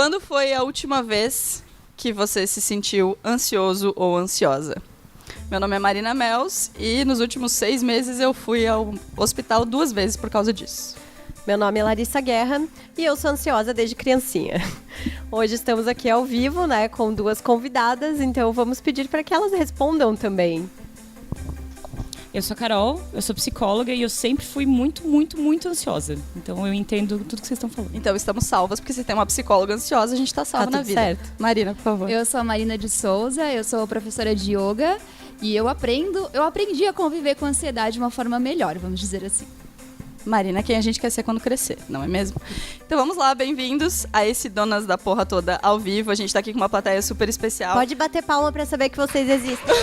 Quando foi a última vez que você se sentiu ansioso ou ansiosa? Meu nome é Marina Mels e nos últimos 6 meses eu fui ao hospital 2 vezes por causa disso. Meu nome é Larissa Guerra e eu sou ansiosa desde criancinha. Hoje estamos aqui ao vivo, né, com 2 convidadas, então vamos pedir para que elas respondam também. Eu sou a Carol, eu sou psicóloga e eu sempre fui muito, muito, muito ansiosa. Então eu entendo tudo que vocês estão falando. Então estamos salvas, porque se tem uma psicóloga ansiosa, a gente tá salva na vida. Certo. Marina, por favor. Eu sou a Marina de Souza, eu sou professora de yoga e eu aprendi a conviver com a ansiedade de uma forma melhor, vamos dizer assim. Marina, quem a gente quer ser quando crescer, não é mesmo? Então vamos lá, bem-vindos a esse Donas da Porra Toda ao vivo. A gente tá aqui com uma plateia super especial. Pode bater palma para saber que vocês existem.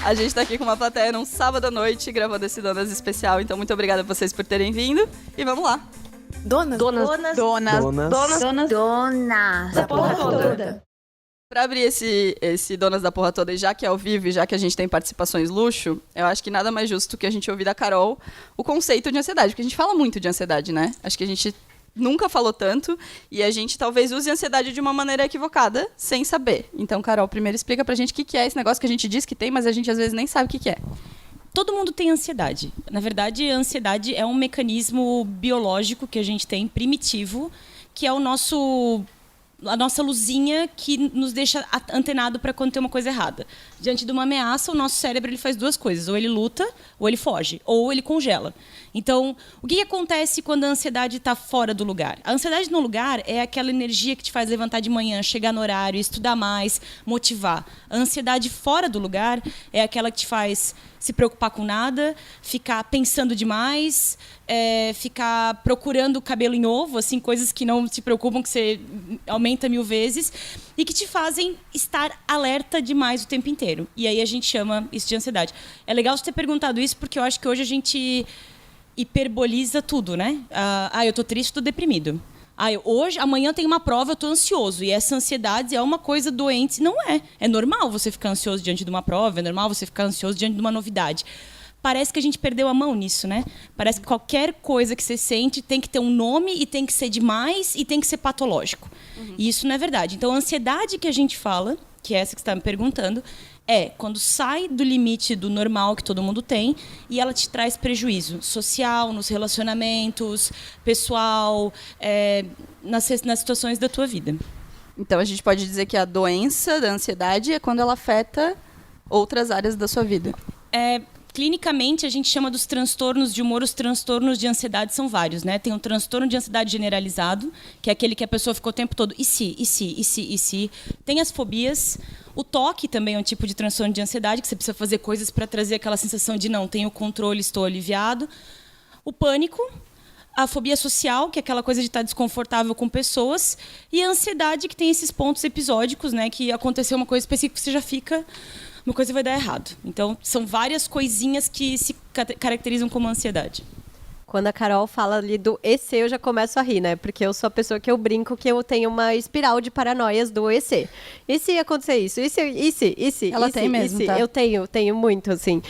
A gente tá aqui com uma plateia num sábado à noite, gravando esse Donas especial. Então muito obrigada a vocês por terem vindo. E vamos lá. Donas Da porra toda. Pra abrir esse Donas da Porra Toda, e já que é ao vivo e já que a gente tem participações luxo, eu acho que nada mais justo que a gente ouvir da Carol o conceito de ansiedade, porque a gente fala muito de ansiedade, né? Acho que a gente nunca falou tanto e a gente talvez use a ansiedade de uma maneira equivocada, sem saber. Então, Carol, primeiro explica pra gente o que é esse negócio que a gente diz que tem, mas a gente às vezes nem sabe o que é. Todo mundo tem ansiedade. Na verdade, a ansiedade é um mecanismo biológico que a gente tem, primitivo, que é a nossa luzinha que nos deixa antenado para quando tem uma coisa errada. Diante de uma ameaça, o nosso cérebro ele faz 2 coisas. Ou ele luta, ou ele foge, ou ele congela. Então, o que acontece quando a ansiedade está fora do lugar? A ansiedade no lugar é aquela energia que te faz levantar de manhã, chegar no horário, estudar mais, motivar. A ansiedade fora do lugar é aquela que te faz se preocupar com nada, ficar pensando demais, ficar procurando cabelo em ovo, assim, coisas que não te preocupam, que você aumenta 1000 vezes, e que te fazem estar alerta demais o tempo inteiro. E aí a gente chama isso de ansiedade. É legal você ter perguntado isso, porque eu acho que hoje a gente hiperboliza tudo, né? Eu tô triste, tô deprimido. Amanhã tem uma prova, eu tô ansioso. E essa ansiedade é uma coisa doente. Não é. É normal você ficar ansioso diante de uma prova, é normal você ficar ansioso diante de uma novidade. Parece que a gente perdeu a mão nisso, né? Parece que qualquer coisa que você sente tem que ter um nome e tem que ser demais e tem que ser patológico. E isso não é verdade. Então, a ansiedade que a gente fala, que é essa que você está me perguntando, é quando sai do limite do normal que todo mundo tem e ela te traz prejuízo social, nos relacionamentos, pessoal, nas situações da tua vida. Então a gente pode dizer que a doença da ansiedade é quando ela afeta outras áreas da sua vida. Clinicamente, a gente chama dos transtornos de humor. Os transtornos de ansiedade são vários, né? Tem um transtorno de ansiedade generalizado, que é aquele que a pessoa ficou o tempo todo, e se? Tem as fobias. O toque também é um tipo de transtorno de ansiedade, que você precisa fazer coisas para trazer aquela sensação de não tenho controle, estou aliviado. O pânico. A fobia social, que é aquela coisa de estar desconfortável com pessoas. E a ansiedade, que tem esses pontos episódicos, né? Que aconteceu uma coisa específica, você já fica... uma coisa vai dar errado. Então, são várias coisinhas que se caracterizam como ansiedade. Quando a Carol fala ali do EC, eu já começo a rir, né? Porque eu sou a pessoa que eu brinco que eu tenho uma espiral de paranoias do EC. E se acontecer isso? E se? Ela tem mesmo, tá? Eu tenho muito, assim.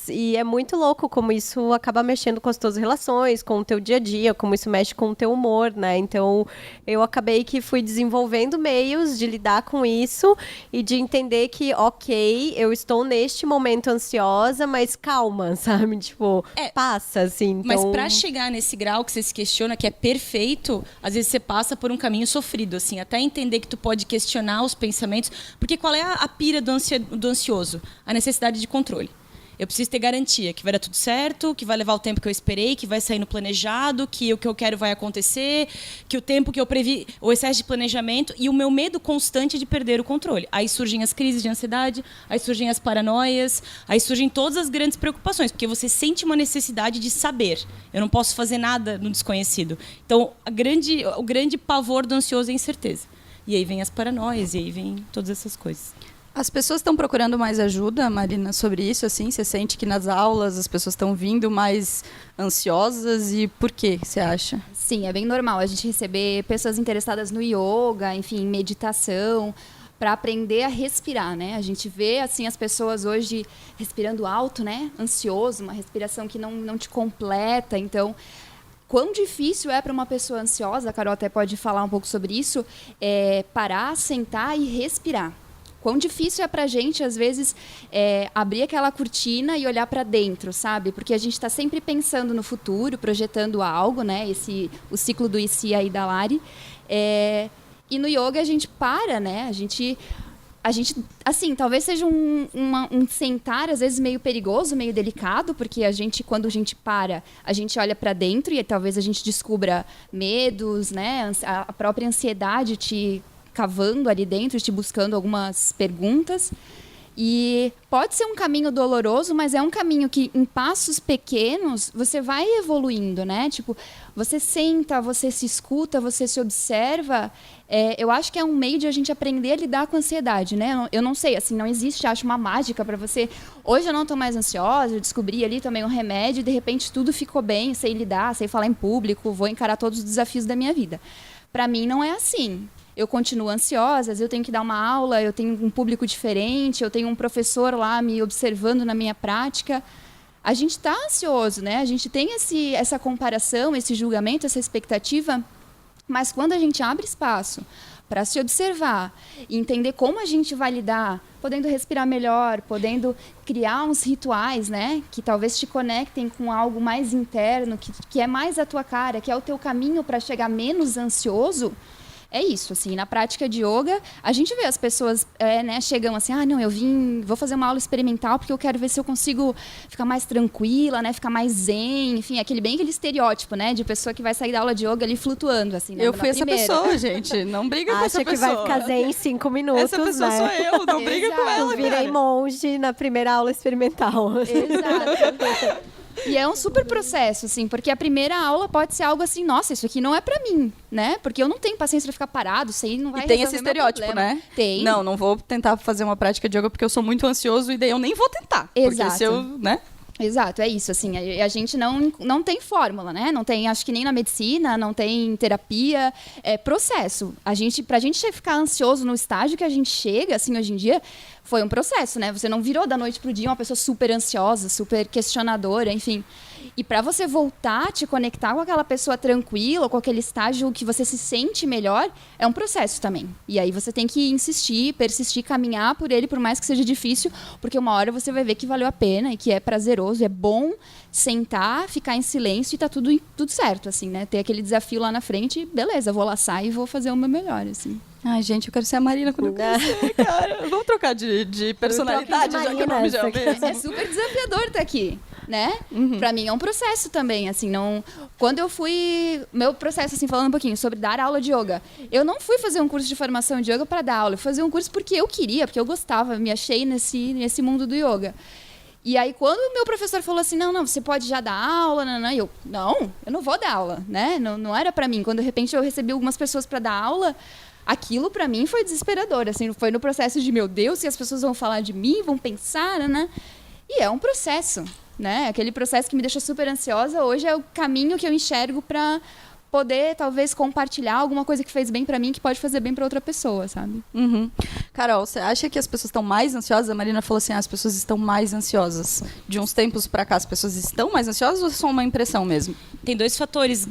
E é muito louco como isso acaba mexendo com as tuas relações, com o teu dia a dia, como isso mexe com o teu humor, né? Então, eu acabei que fui desenvolvendo meios de lidar com isso e de entender que, ok, eu estou neste momento ansiosa, mas calma, sabe? Tipo, passa, assim. Então... Mas pra chegar nesse grau que você se questiona, que é perfeito, às vezes você passa por um caminho sofrido, assim, até entender que tu pode questionar os pensamentos. Porque qual é a pira do ansioso? A necessidade de controle. Eu preciso ter garantia que vai dar tudo certo, que vai levar o tempo que eu esperei, que vai sair no planejado, que o que eu quero vai acontecer, que o tempo que eu previ, o excesso de planejamento e o meu medo constante de perder o controle. Aí surgem as crises de ansiedade, aí surgem as paranoias, aí surgem todas as grandes preocupações, porque você sente uma necessidade de saber. Eu não posso fazer nada no desconhecido. Então, o grande pavor do ansioso é a incerteza. E aí vem as paranoias, e aí vem todas essas coisas. As pessoas estão procurando mais ajuda, Marina, sobre isso, assim? Você sente que nas aulas as pessoas estão vindo mais ansiosas e por que você acha? Sim, é bem normal a gente receber pessoas interessadas no yoga, enfim, meditação, para aprender a respirar, né? A gente vê, assim, as pessoas hoje respirando alto, né? Ansioso, uma respiração que não te completa. Então, quão difícil é para uma pessoa ansiosa, a Carol até pode falar um pouco sobre isso, parar, sentar e respirar. Quão difícil é pra gente, às vezes, abrir aquela cortina e olhar para dentro, sabe? Porque a gente está sempre pensando no futuro, projetando algo, né? O ciclo do IC aí da Lari. E no yoga a gente para, né? A gente, assim, talvez seja um sentar, às vezes, meio perigoso, meio delicado, porque quando a gente para, a gente olha para dentro e talvez a gente descubra medos, né? A própria ansiedade te cavando ali dentro, te buscando algumas perguntas. E pode ser um caminho doloroso, mas é um caminho que, em passos pequenos, você vai evoluindo, né? Tipo, você senta, você se escuta, você se observa. Eu acho que é um meio de a gente aprender a lidar com a ansiedade, né? Eu não sei, assim, não existe, acho, uma mágica para você. Hoje eu não estou mais ansiosa, eu descobri ali, tomei um remédio e, de repente, tudo ficou bem, sei lidar, sei falar em público, vou encarar todos os desafios da minha vida. Para mim, não é assim. Eu continuo ansiosa, às vezes eu tenho que dar uma aula, eu tenho um público diferente, eu tenho um professor lá me observando na minha prática. A gente está ansioso, né? A gente tem essa comparação, esse julgamento, essa expectativa, mas quando a gente abre espaço para se observar e entender como a gente vai lidar, podendo respirar melhor, podendo criar uns rituais, né? Que talvez te conectem com algo mais interno, que é mais a tua cara, que é o teu caminho para chegar menos ansioso. É isso, assim, na prática de yoga, a gente vê as pessoas, né, chegam assim, não, vou fazer uma aula experimental porque eu quero ver se eu consigo ficar mais tranquila, né, ficar mais zen, enfim, aquele estereótipo, né, de pessoa que vai sair da aula de yoga ali flutuando, assim, né, eu fui essa pessoa, gente, não briga com essa pessoa. Acha que vai ficar zen em 5 minutos, essa pessoa, né? Sou eu, não briga com ela, eu virei monge na primeira aula experimental. Exato. E é um super processo, assim, porque a primeira aula pode ser algo assim, nossa, isso aqui não é pra mim, né? Porque eu não tenho paciência pra ficar parado, isso aí não vai resolver. E tem esse estereótipo, né? Tem. Não vou tentar fazer uma prática de yoga porque eu sou muito ansioso e daí eu nem vou tentar. Exato. Porque se eu, né? Exato, é isso, assim, a gente não tem fórmula, né? Não tem, acho que nem na medicina, não tem terapia, é processo. Pra gente ficar ansioso no estágio que a gente chega, assim, hoje em dia, foi um processo, né? Você não virou da noite pro dia uma pessoa super ansiosa, super questionadora, enfim. E para você voltar, te conectar com aquela pessoa tranquila, com aquele estágio que você se sente melhor, é um processo também. E aí você tem que insistir, persistir, caminhar por ele, por mais que seja difícil, porque uma hora você vai ver que valeu a pena e que é prazeroso, é bom sentar, ficar em silêncio e tá tudo certo, assim, né? Ter aquele desafio lá na frente, beleza, vou laçar e vou fazer o meu melhor, assim. Ai, gente, eu quero ser a Marina quando eu crescer, cara. Vamos trocar de personalidade, já que o nome já é o mesmo. É super desafiador estar aqui, né? Uhum. Pra mim é um processo também, assim, não... Quando eu fui... Meu processo, assim, falando um pouquinho sobre dar aula de yoga. Eu não fui fazer um curso de formação de yoga para dar aula. Eu fui fazer um curso porque eu queria, porque eu gostava, me achei nesse mundo do yoga. E aí, quando o meu professor falou assim, não, você pode já dar aula, eu não vou dar aula, né? Não era pra mim. Quando, de repente, eu recebi algumas pessoas para dar aula... Aquilo, pra mim, foi desesperador. Assim, foi no processo de, meu Deus, se as pessoas vão falar de mim, vão pensar, né? E é um processo, né? Aquele processo que me deixou super ansiosa, hoje é o caminho que eu enxergo pra poder, talvez, compartilhar alguma coisa que fez bem pra mim, que pode fazer bem pra outra pessoa, sabe? Uhum. Carol, você acha que as pessoas estão mais ansiosas? A Marina falou assim, as pessoas estão mais ansiosas. De uns tempos pra cá, as pessoas estão mais ansiosas ou é só uma impressão mesmo? Tem três fatores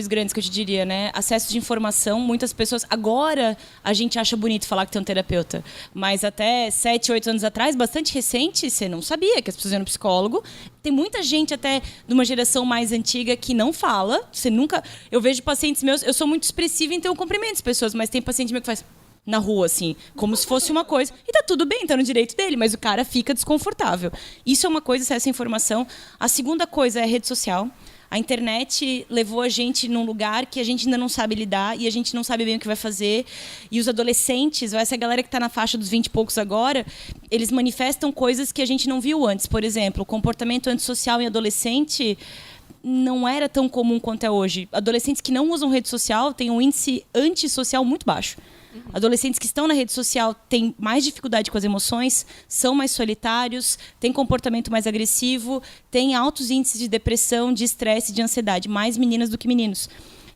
grandes que eu te diria, né? Acesso de informação, muitas pessoas... Agora a gente acha bonito falar que tem um terapeuta, mas até 7, 8 anos atrás, bastante recente, você não sabia que as pessoas iam no psicólogo. Tem muita gente até de uma geração mais antiga que não fala. Você nunca... Eu vejo pacientes meus... Eu sou muito expressiva, então eu cumprimento as pessoas, mas tem paciente meu que faz... na rua, assim, como se fosse uma coisa. E tá tudo bem, tá no direito dele, mas o cara fica desconfortável. Isso é uma coisa, acesso à informação. A segunda coisa é a rede social. A internet levou a gente num lugar que a gente ainda não sabe lidar e a gente não sabe bem o que vai fazer. E os adolescentes, essa galera que está na faixa dos 20 e poucos agora, eles manifestam coisas que a gente não viu antes. Por exemplo, o comportamento antissocial em adolescente não era tão comum quanto é hoje. Adolescentes que não usam rede social têm um índice antissocial muito baixo. Adolescentes que estão na rede social têm mais dificuldade com as emoções, são mais solitários, têm comportamento mais agressivo, têm altos índices de depressão, de estresse, de ansiedade, mais meninas do que meninos.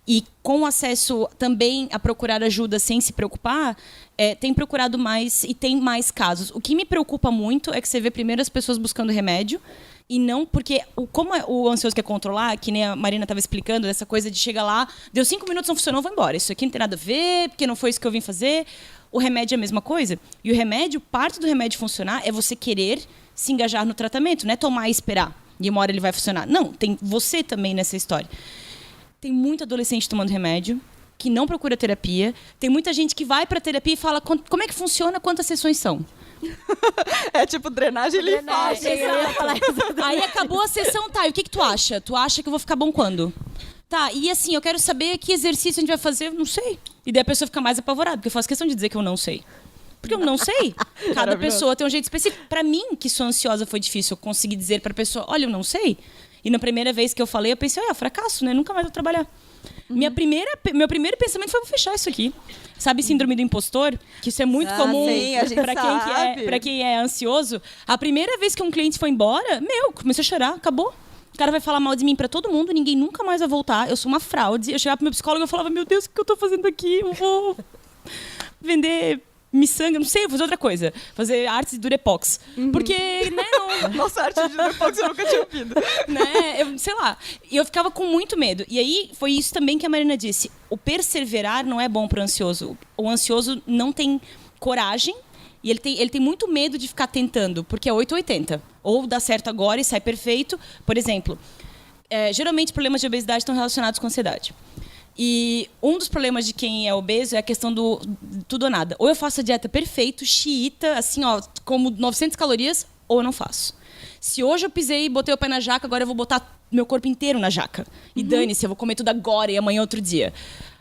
E com acesso também a procurar ajuda sem se preocupar, tem procurado mais e tem mais casos. O que me preocupa muito é que você vê primeiro as pessoas buscando remédio, E não porque, como o ansioso quer controlar, que nem a Marina estava explicando, dessa coisa de chegar lá, deu 5 minutos, não funcionou, vou embora. Isso aqui não tem nada a ver, porque não foi isso que eu vim fazer. O remédio é a mesma coisa. E o remédio, parte do remédio funcionar é você querer se engajar no tratamento, não é tomar e esperar. E uma hora ele vai funcionar. Não, tem você também nessa história. Tem muito adolescente tomando remédio, que não procura terapia. Tem muita gente que vai pra terapia e fala como é que funciona, quantas sessões são. É tipo drenagem linfática. Aí acabou a sessão, tá, e o que tu acha? Tu acha que eu vou ficar bom quando? Tá, e assim, eu quero saber que exercício a gente vai fazer, não sei. E daí a pessoa fica mais apavorada, porque eu faço questão de dizer que eu não sei. Porque eu não sei. Cada pessoa tem um jeito específico. Pra mim, que sou ansiosa, foi difícil eu conseguir dizer pra pessoa, olha, eu não sei. E na primeira vez que eu falei, eu pensei, fracasso, né? Nunca mais vou trabalhar. Meu primeiro pensamento foi, vou fechar isso aqui. Sabe síndrome do impostor? Que isso é muito comum para quem é ansioso. A primeira vez que um cliente foi embora, comecei a chorar, acabou. O cara vai falar mal de mim para todo mundo, ninguém nunca mais vai voltar. Eu sou uma fraude. Eu chegava pro meu psicólogo e falava, meu Deus, o que eu tô fazendo aqui? Eu vou vender miçanga, não sei, vou fazer outra coisa. Fazer artes de Durepox. Porque, né, não... Nossa, arte de Durepox eu nunca tinha ouvido. Né, sei lá. E eu ficava com muito medo. E aí, foi isso também que a Marina disse. O perseverar não é bom pro ansioso. O ansioso não tem coragem e ele tem muito medo de ficar tentando, porque é 880. Ou dá certo agora e sai perfeito. Por exemplo, geralmente problemas de obesidade estão relacionados com ansiedade. E um dos problemas de quem é obeso é a questão do tudo ou nada. Ou eu faço a dieta perfeito, xiita, assim, como 900 calorias, ou eu não faço. Se hoje eu pisei e botei o pé na jaca, agora eu vou botar meu corpo inteiro na jaca. E dane-se, eu vou comer tudo agora e amanhã outro dia.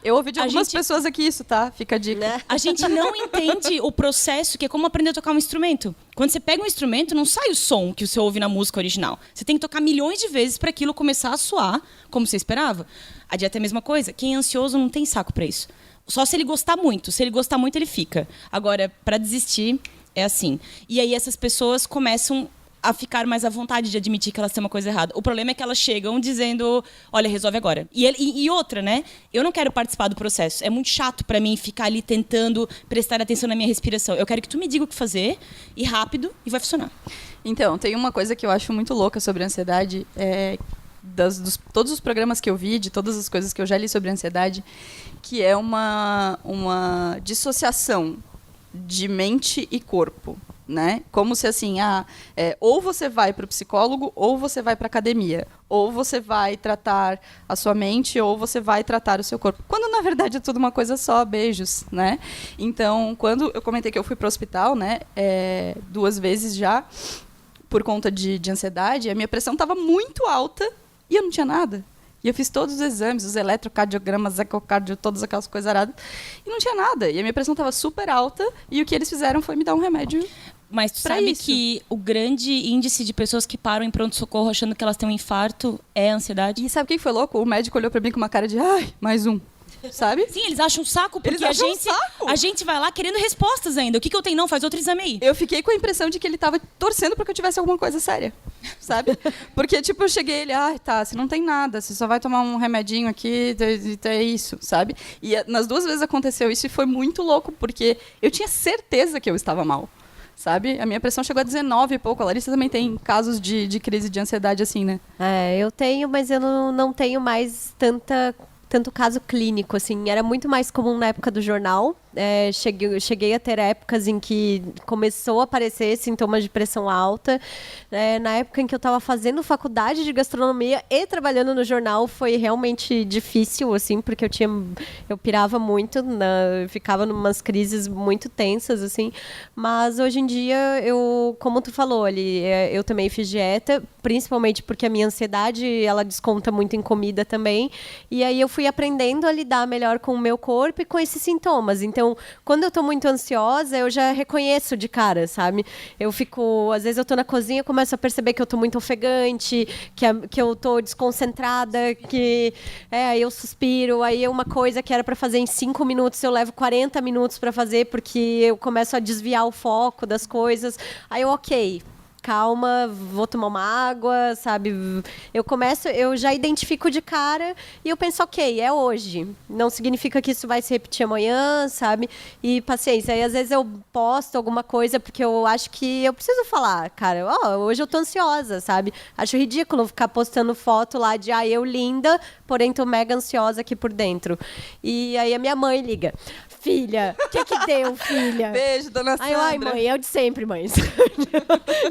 Eu ouvi de algumas pessoas aqui isso, tá? Fica a dica. Né? A gente não entende o processo, que é como aprender a tocar um instrumento. Quando você pega um instrumento, não sai o som que você ouve na música original. Você tem que tocar milhões de vezes para aquilo começar a soar como você esperava. A dieta é a mesma coisa. Quem é ansioso não tem saco para isso. Só se ele gostar muito. Se ele gostar muito, ele fica. Agora, para desistir, é assim. E aí essas pessoas começam a ficar mais à vontade de admitir que elas têm uma coisa errada. O problema é que elas chegam dizendo, olha, resolve agora. E outra, né? Eu não quero participar do processo. É muito chato pra mim ficar ali tentando prestar atenção na minha respiração. Eu quero que tu me diga o que fazer, e rápido, e vai funcionar. Então, tem uma coisa que eu acho muito louca sobre a ansiedade, todos os programas que eu vi, de todas as coisas que eu já li sobre a ansiedade, que é uma dissociação de mente e corpo. Né? Como se assim, ou você vai para o psicólogo ou você vai para a academia, ou você vai tratar a sua mente ou você vai tratar o seu corpo, quando na verdade é tudo uma coisa só, beijos, né? Então, quando eu comentei que eu fui para o hospital, né, 2 vezes já, por conta de ansiedade, a minha pressão estava muito alta e eu não tinha nada. E eu fiz todos os exames, os eletrocardiogramas, ecocardio, todas aquelas coisas aradas, e não tinha nada. E a minha pressão estava super alta, e o que eles fizeram foi me dar um remédio. Mas tu sabe que o grande índice de pessoas que param em pronto-socorro achando que elas têm um infarto é a ansiedade? E sabe o que foi louco? O médico olhou pra mim com uma cara de, ai, mais um. Sabe? Sim, eles acham um saco, porque a gente vai lá querendo respostas ainda. O que eu tenho? Não, faz outro exame aí. Eu fiquei com a impressão de que ele tava torcendo pra que eu tivesse alguma coisa séria, sabe? Porque, tipo, eu cheguei ele, tá, você não tem nada, você só vai tomar um remedinho aqui, é isso, sabe? E nas 2 vezes aconteceu isso e foi muito louco, porque eu tinha certeza que eu estava mal. Sabe? A minha pressão chegou a 19 e pouco. A Larissa também tem casos de crise de ansiedade assim, né? Eu tenho, mas eu não tenho mais tanto caso clínico, assim. Era muito mais comum na época do jornal. Cheguei a ter épocas em que começou a aparecer sintomas de pressão alta. Na época em que eu estava fazendo faculdade de gastronomia e trabalhando no jornal, foi realmente difícil, assim, porque eu pirava muito, ficava em umas crises muito tensas, assim. Mas hoje em dia, como tu falou ali, eu também fiz dieta, principalmente porque a minha ansiedade, ela desconta muito em comida também. E aí eu fui aprendendo a lidar melhor com o meu corpo e com esses sintomas. Então, quando eu tô muito ansiosa, eu já reconheço de cara, sabe? Às vezes eu tô na cozinha, começo a perceber que eu tô muito ofegante, que eu tô desconcentrada, aí eu suspiro, aí uma coisa que era para fazer em 5 minutos, eu levo 40 minutos para fazer, porque eu começo a desviar o foco das coisas. Aí eu, ok, calma, vou tomar uma água, sabe? Eu já identifico de cara e eu penso, ok, é hoje. Não significa que isso vai se repetir amanhã, sabe? E paciência. Aí às vezes eu posto alguma coisa porque eu acho que eu preciso falar, cara, hoje eu tô ansiosa, sabe? Acho ridículo ficar postando foto lá de eu linda, porém tô mega ansiosa aqui por dentro. E aí a minha mãe liga. Filha, o que deu, filha? Beijo, dona Sandra. Ai, mãe, é o de sempre, mãe.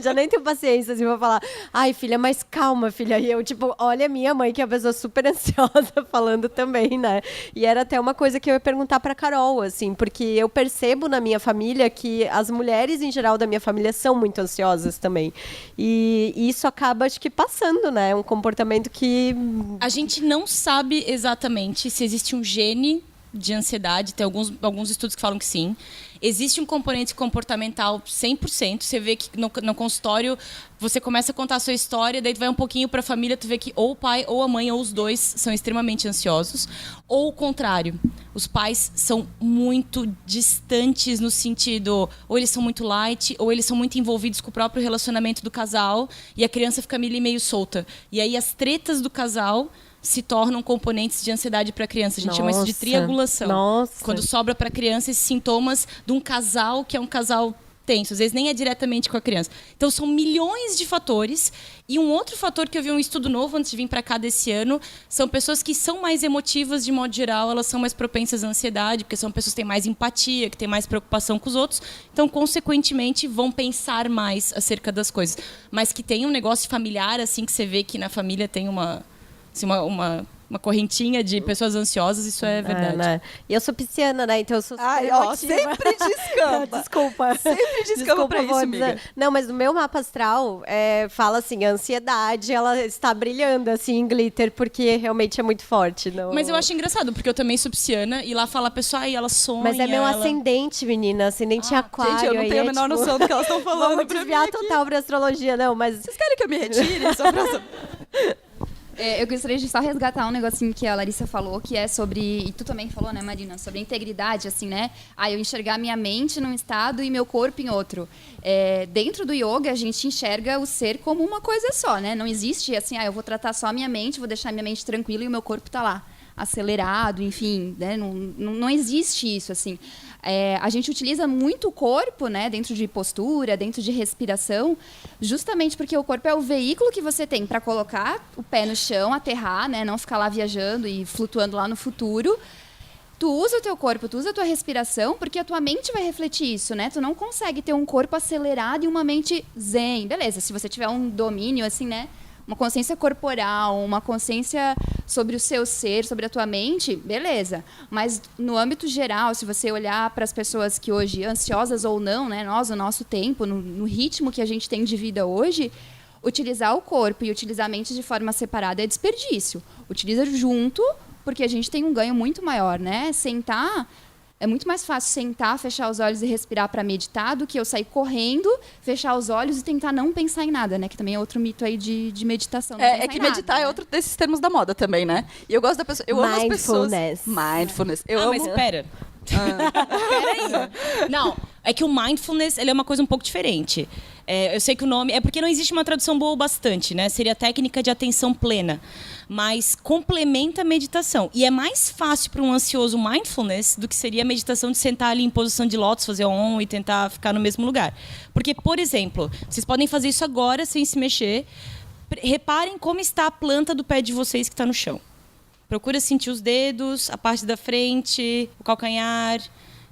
Já nem tenho paciência, assim, pra falar. Ai, filha, mas calma, filha. E eu, tipo, olha a minha mãe, que é uma pessoa super ansiosa, falando também, né? E era até uma coisa que eu ia perguntar pra Carol, assim, porque eu percebo na minha família que as mulheres, em geral, da minha família são muito ansiosas também. E isso acaba, acho que, passando, né? Um comportamento que... A gente não sabe exatamente se existe um gene de ansiedade, tem alguns estudos que falam que sim. Existe um componente comportamental 100%. Você vê que no consultório você começa a contar a sua história, daí tu vai um pouquinho para a família, tu vê que ou o pai, ou a mãe, ou os dois são extremamente ansiosos. Ou o contrário, os pais são muito distantes no sentido, ou eles são muito light, ou eles são muito envolvidos com o próprio relacionamento do casal, e a criança fica meio solta. E aí as tretas do casal se tornam componentes de ansiedade para a criança. A gente chama isso de triangulação. Nossa. Quando sobra para a criança esses sintomas de um casal que é um casal tenso. Às vezes nem é diretamente com a criança. Então são milhões de fatores. E um outro fator que eu vi um estudo novo antes de vir para cá desse ano, são pessoas que são mais emotivas de modo geral, elas são mais propensas à ansiedade, porque são pessoas que têm mais empatia, que têm mais preocupação com os outros. Então, consequentemente, vão pensar mais acerca das coisas. Mas que tem um negócio familiar, assim, que você vê que na família tem uma correntinha de pessoas ansiosas, isso é verdade. Né? E eu sou pisciana, né? Então eu sou super Ai, emotiva. sempre descampa. Desculpa. Sempre descampa pra isso, vou amiga. dizer. Não, mas no meu mapa astral, fala assim, a ansiedade, ela está brilhando, assim, em glitter, porque realmente é muito forte. Não... Mas eu acho engraçado, porque eu também sou pisciana, e lá fala a pessoa, aí ela sonha... Mas é meu ela... ascendente, menina, ascendente em aquário. Gente, eu não aí tenho a é, menor tipo... noção do que elas estão falando Vamos pra desviar mim aqui. total pra astrologia, não, mas... Vocês querem que eu me retire? Só pra... Eu gostaria de só resgatar um negocinho que a Larissa falou, que é sobre, e tu também falou, né, Marina, sobre integridade, assim, né? Eu enxergar minha mente num estado e meu corpo em outro. Dentro do yoga, a gente enxerga o ser como uma coisa só, né? Não existe, assim, eu vou tratar só a minha mente, vou deixar minha mente tranquila e o meu corpo tá lá, acelerado, enfim, né? Não existe isso, assim. A gente utiliza muito o corpo, né, dentro de postura, dentro de respiração, justamente porque o corpo é o veículo que você tem para colocar o pé no chão, aterrar, né, não ficar lá viajando e flutuando lá no futuro. Tu usa o teu corpo, tu usa a tua respiração, porque a tua mente vai refletir isso, né? Tu não consegue ter um corpo acelerado e uma mente zen. Beleza, se você tiver um domínio, assim, né, uma consciência corporal, uma consciência sobre o seu ser, sobre a tua mente, beleza. Mas no âmbito geral, se você olhar para as pessoas que hoje, ansiosas ou não, né, nós, no nosso tempo, no ritmo que a gente tem de vida hoje, utilizar o corpo e utilizar a mente de forma separada é desperdício. Utiliza junto, porque a gente tem um ganho muito maior, né? Sentar... É muito mais fácil sentar, fechar os olhos e respirar para meditar do que eu sair correndo, fechar os olhos e tentar não pensar em nada, né? Que também é outro mito aí de meditação. É que meditar nada, é né? outro desses termos da moda também, né? E eu gosto da pessoa. Eu amo as pessoas. Mindfulness. Eu amo. Mas espera. Peraí. Não, é que o mindfulness ele é uma coisa um pouco diferente. Eu sei que o nome... É porque não existe uma tradução boa o bastante, né? Seria técnica de atenção plena. Mas complementa a meditação. E é mais fácil para um ansioso mindfulness do que seria a meditação de sentar ali em posição de lótus, fazer on e tentar ficar no mesmo lugar. Porque, por exemplo, vocês podem fazer isso agora sem se mexer. Reparem como está a planta do pé de vocês que está no chão. Procura sentir os dedos, a parte da frente, o calcanhar...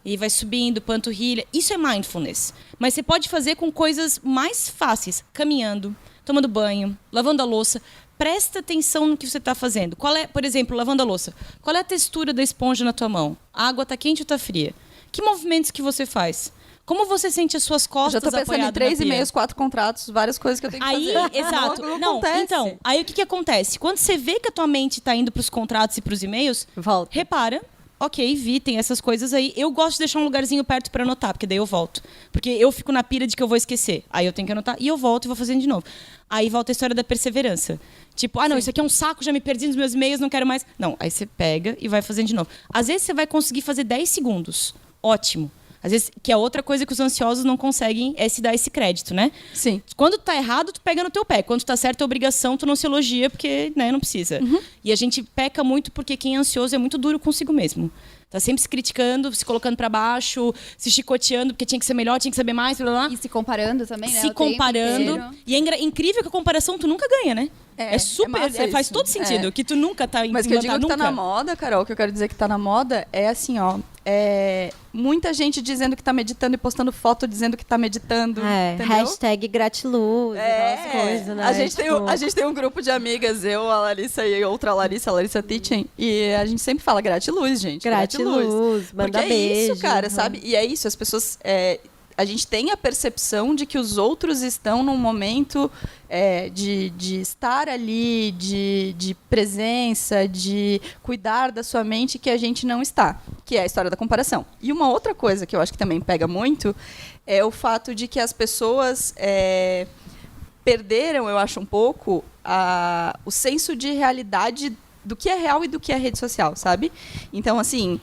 E vai subindo, panturrilha. Isso é mindfulness. Mas você pode fazer com coisas mais fáceis. Caminhando, tomando banho, lavando a louça. Presta atenção no que você está fazendo. Qual é, por exemplo, lavando a louça. Qual é a textura da esponja na tua mão? A água está quente ou está fria? Que movimentos que você faz? Como você sente as suas costas Já tô pensando em 3 e-mails, 4 contratos, várias coisas que eu tenho que aí, fazer. Exato. Não acontece. Então, aí o que acontece? Quando você vê que a tua mente está indo para os contratos e para os e-mails, Volta. repara. Ok, vi, tem essas coisas aí. Eu gosto de deixar um lugarzinho perto para anotar, porque daí eu volto. Porque eu fico na pira de que eu vou esquecer. Aí eu tenho que anotar e eu volto e vou fazendo de novo. Aí volta a história da perseverança. Tipo, não, isso aqui é um saco, já me perdi nos meus e-mails, não quero mais. Não, aí você pega e vai fazendo de novo. Às vezes você vai conseguir fazer 10 segundos. Ótimo. Às vezes, que é outra coisa que os ansiosos não conseguem é se dar esse crédito, né? Sim. Quando tá errado, tu pega no teu pé. Quando tá certo, é obrigação, tu não se elogia, porque, né, não precisa. E a gente peca muito porque quem é ansioso é muito duro consigo mesmo. Tá sempre se criticando, se colocando pra baixo, se chicoteando, porque tinha que ser melhor, tinha que saber mais, blá, blá. E se comparando também, né? Se o tempo comparando. inteiro. E é incrível que a comparação tu nunca ganha, né? É super. massa Faz isso. todo sentido. Que tu nunca tá em Mas que eu digo que nunca. tá na moda, Carol, o que eu quero dizer que tá na moda é assim, ó. Muita gente dizendo que tá meditando e postando foto dizendo que tá meditando. Entendeu? Hashtag gratiluz, aquelas coisas, né? A gente tem um grupo de amigas, eu, a Larissa e outra Larissa, a Larissa Teaching, e a gente sempre fala gratiluz, gente. Gratiluz, manda porque beijo. É isso, cara, sabe? E é isso, as pessoas... a gente tem a percepção de que os outros estão num momento de estar ali, de presença, de cuidar da sua mente que a gente não está, que é a história da comparação. E uma outra coisa que eu acho que também pega muito é o fato de que as pessoas perderam, eu acho, um pouco o senso de realidade do que é real e do que é rede social, sabe? Então, assim...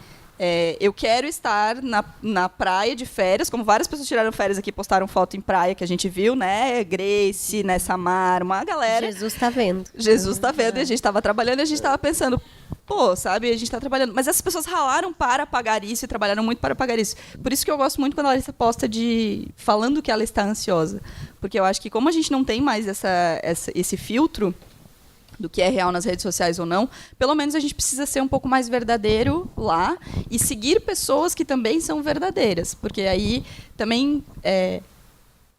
eu quero estar na praia de férias, como várias pessoas tiraram férias aqui, postaram foto em praia que a gente viu, né? Grace, né? Samar, uma galera. Jesus tá vendo. Jesus tá vendo, e a gente estava trabalhando e a gente estava pensando, pô, sabe, a gente tá trabalhando. Mas essas pessoas ralaram para pagar isso e trabalharam muito para pagar isso. Por isso que eu gosto muito quando a Larissa posta falando que ela está ansiosa. Porque eu acho que como a gente não tem mais esse filtro do que é real nas redes sociais ou não, pelo menos a gente precisa ser um pouco mais verdadeiro lá e seguir pessoas que também são verdadeiras, porque aí também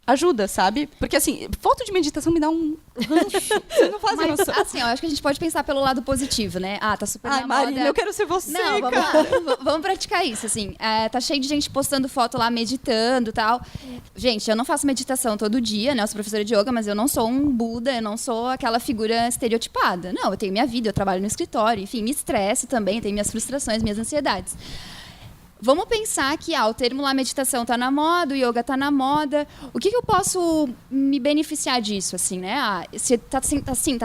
ajuda, sabe? Porque, assim, foto de meditação me dá um ranço. Você não faz Mas, noção. assim, eu acho que a gente pode pensar pelo lado positivo, né? Tá super na Marina, moda. eu quero ser você, Não, vamos cara. lá. Vamos praticar isso, assim. Tá cheio de gente postando foto lá, meditando e tal. Gente, eu não faço meditação todo dia, né? Eu sou professora de yoga, mas eu não sou um Buda, eu não sou aquela figura estereotipada. Não, eu tenho minha vida, eu trabalho no escritório, enfim, me estresso também, tenho minhas frustrações, minhas ansiedades. Vamos pensar que o termo lá meditação tá na moda, o yoga tá na moda. O que eu posso me beneficiar disso, assim, né? Se tá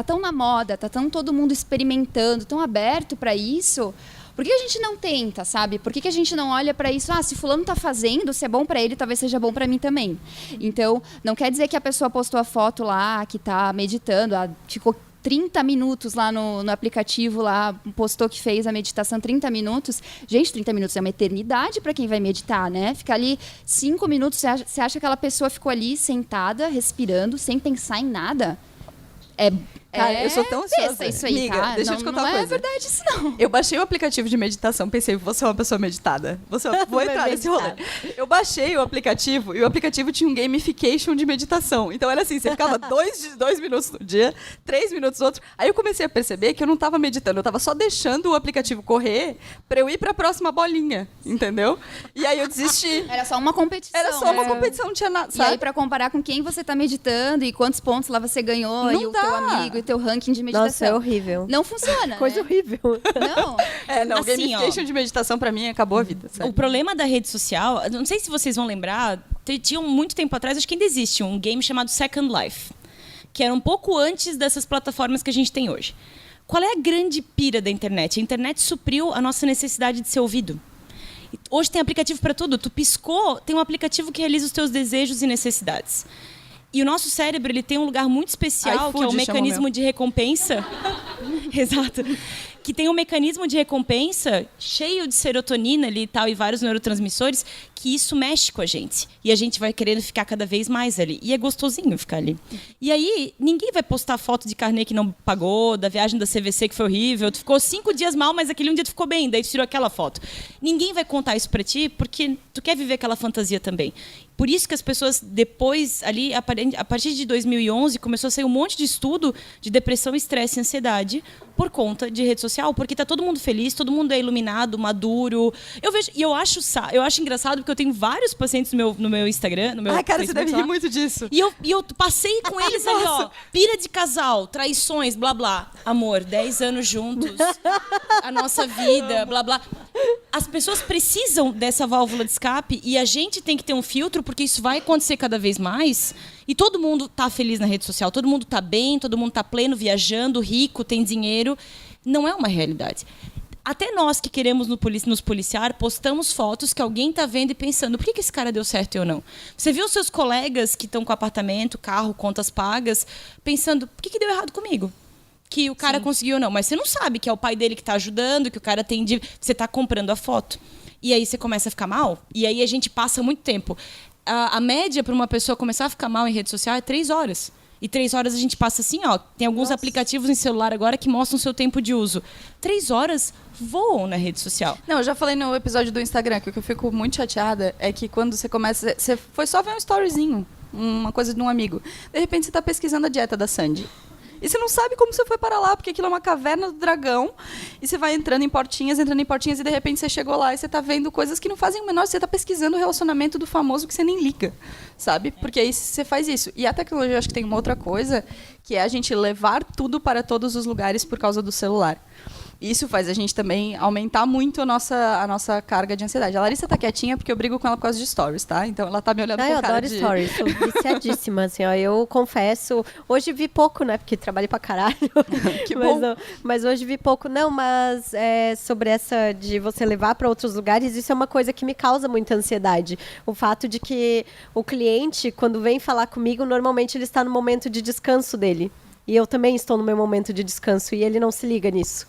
tão na moda, tá tão todo mundo experimentando, tão aberto para isso. Por que a gente não tenta, sabe? Por que a gente não olha para isso? Se fulano tá fazendo, se é bom para ele, talvez seja bom para mim também. Então, não quer dizer que a pessoa postou a foto lá, que tá meditando, ficou 30 minutos lá no aplicativo, lá, postou que fez a meditação 30 minutos. Gente, 30 minutos é uma eternidade para quem vai meditar, né? Ficar ali 5 minutos, você acha que aquela pessoa ficou ali sentada, respirando, sem pensar em nada? Cara, eu sou tão ansiosa. Isso aí, amiga, tá? deixa eu te contar uma coisa. Não é verdade isso, não. Eu baixei o aplicativo de meditação, pensei, você é uma pessoa meditada. Vou entrar nesse rolê. Eu baixei o aplicativo e o aplicativo tinha um gamification de meditação. Então era assim, você ficava 2 minutos no dia, 3 minutos no outro. Aí eu comecei a perceber que eu não estava meditando, eu estava só deixando o aplicativo correr para eu ir para a próxima bolinha, entendeu? E aí eu desisti. Era só uma competição. Era só uma competição, não tinha nada, E aí, sabe? pra comparar com quem você tá meditando e quantos pontos lá você ganhou, Não e o dá. teu amigo, e o teu ranking de meditação. Nossa, é horrível. Não funciona, Coisa né? horrível. Não. Não, Assim, gamification de meditação para mim acabou a vida, sabe? O problema da rede social, não sei se vocês vão lembrar, tinha muito tempo atrás, acho que ainda existe um game chamado Second Life, que era um pouco antes dessas plataformas que a gente tem hoje. Qual é a grande pira da internet? A internet supriu a nossa necessidade de ser ouvido. Hoje tem aplicativo para tudo. Tu piscou, tem um aplicativo que realiza os teus desejos e necessidades. E o nosso cérebro, ele tem um lugar muito especial, que é o mecanismo de recompensa. Exato. Que tem um mecanismo de recompensa cheio de serotonina ali e tal, e vários neurotransmissores, que isso mexe com a gente. E a gente vai querendo ficar cada vez mais ali. E é gostosinho ficar ali. E aí, ninguém vai postar foto de carnê que não pagou, da viagem da CVC que foi horrível. Tu ficou 5 dias mal, mas aquele um dia tu ficou bem, daí tu tirou aquela foto. Ninguém vai contar isso pra ti, porque tu quer viver aquela fantasia também. Por isso que as pessoas, depois, ali, a partir de 2011, começou a sair um monte de estudo de depressão, estresse e ansiedade por conta de rede social, porque tá todo mundo feliz, todo mundo é iluminado, maduro. Eu vejo, e eu acho engraçado, porque eu tenho vários pacientes no meu Instagram, no meu cara, Facebook, você deve sei lá. rir muito disso. E eu passei com eles ali, ó. Pira de casal, traições, blá, blá. Amor, 10 anos juntos, a nossa vida, blá, blá. As pessoas precisam dessa válvula de escape e a gente tem que ter um filtro, porque isso vai acontecer cada vez mais. E todo mundo tá feliz na rede social, todo mundo tá bem, todo mundo tá pleno, viajando, rico, tem dinheiro. Não é uma realidade. Até nós que queremos nos policiar, postamos fotos que alguém tá vendo e pensando, por que esse cara deu certo e eu não? Você viu os seus colegas que estão com apartamento, carro, contas pagas, pensando, por que deu errado comigo? Que o cara conseguiu ou não. Mas você não sabe que é o pai dele que tá ajudando, que o cara tem... Você tá comprando a foto. E aí você começa a ficar mal. E aí a gente passa muito tempo. A média para uma pessoa começar a ficar mal em rede social é 3 horas. E 3 horas a gente passa assim, ó. Tem alguns aplicativos em celular agora que mostram o seu tempo de uso. 3 horas voam na rede social. Não, eu já falei no episódio do Instagram que o que eu fico muito chateada é que quando você começa... Você foi só ver um storyzinho, uma coisa de um amigo. De repente você tá pesquisando a dieta da Sandy. E você não sabe como você foi para lá, porque aquilo é uma caverna do dragão. E você vai entrando em portinhas, e de repente você chegou lá e você tá vendo coisas que não fazem o menor. Você tá pesquisando o relacionamento do famoso que você nem liga, sabe? Porque aí você faz isso. E a tecnologia, eu acho que tem uma outra coisa, que é a gente levar tudo para todos os lugares por causa do celular. Isso faz a gente também aumentar muito a nossa carga de ansiedade. A Larissa tá quietinha porque eu brigo com ela por causa de stories, tá? Então ela tá me olhando com eu cara adoro de... stories, sou viciadíssima, assim, ó. Eu confesso, hoje vi pouco, né? Porque trabalhei pra caralho. Que bom. Mas hoje vi pouco. Não, mas sobre essa de você levar para outros lugares, isso é uma coisa que me causa muita ansiedade. O fato de que o cliente, quando vem falar comigo, normalmente ele está no momento de descanso dele. E eu também estou no meu momento de descanso e ele não se liga nisso.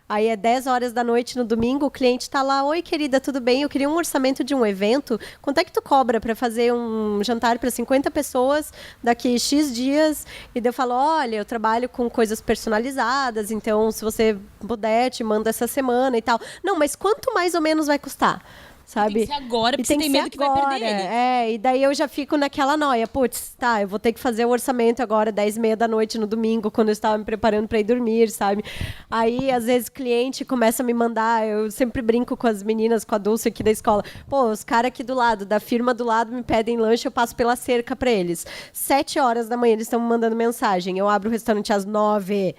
Aí é 10 horas da noite no domingo, o cliente tá lá, oi querida, tudo bem? Eu queria um orçamento de um evento. Quanto é que tu cobra para fazer um jantar para 50 pessoas daqui X dias? E daí eu falo, olha, eu trabalho com coisas personalizadas, então se você puder, te mando essa semana e tal. Não, mas quanto mais ou menos vai custar? Sabe? Tem que ser agora, porque você tem medo que vai perder ele. E daí eu já fico naquela noia. Putz, tá, eu vou ter que fazer o orçamento agora, 10h30 da noite no domingo, quando eu estava me preparando para ir dormir, sabe? Aí, às vezes, cliente começa a me mandar, eu sempre brinco com as meninas, com a Dulce aqui da escola. Pô, os caras aqui do lado, da firma do lado, me pedem lanche, eu passo pela cerca para eles. 7 horas da manhã, eles estão me mandando mensagem. Eu abro o restaurante às 9h.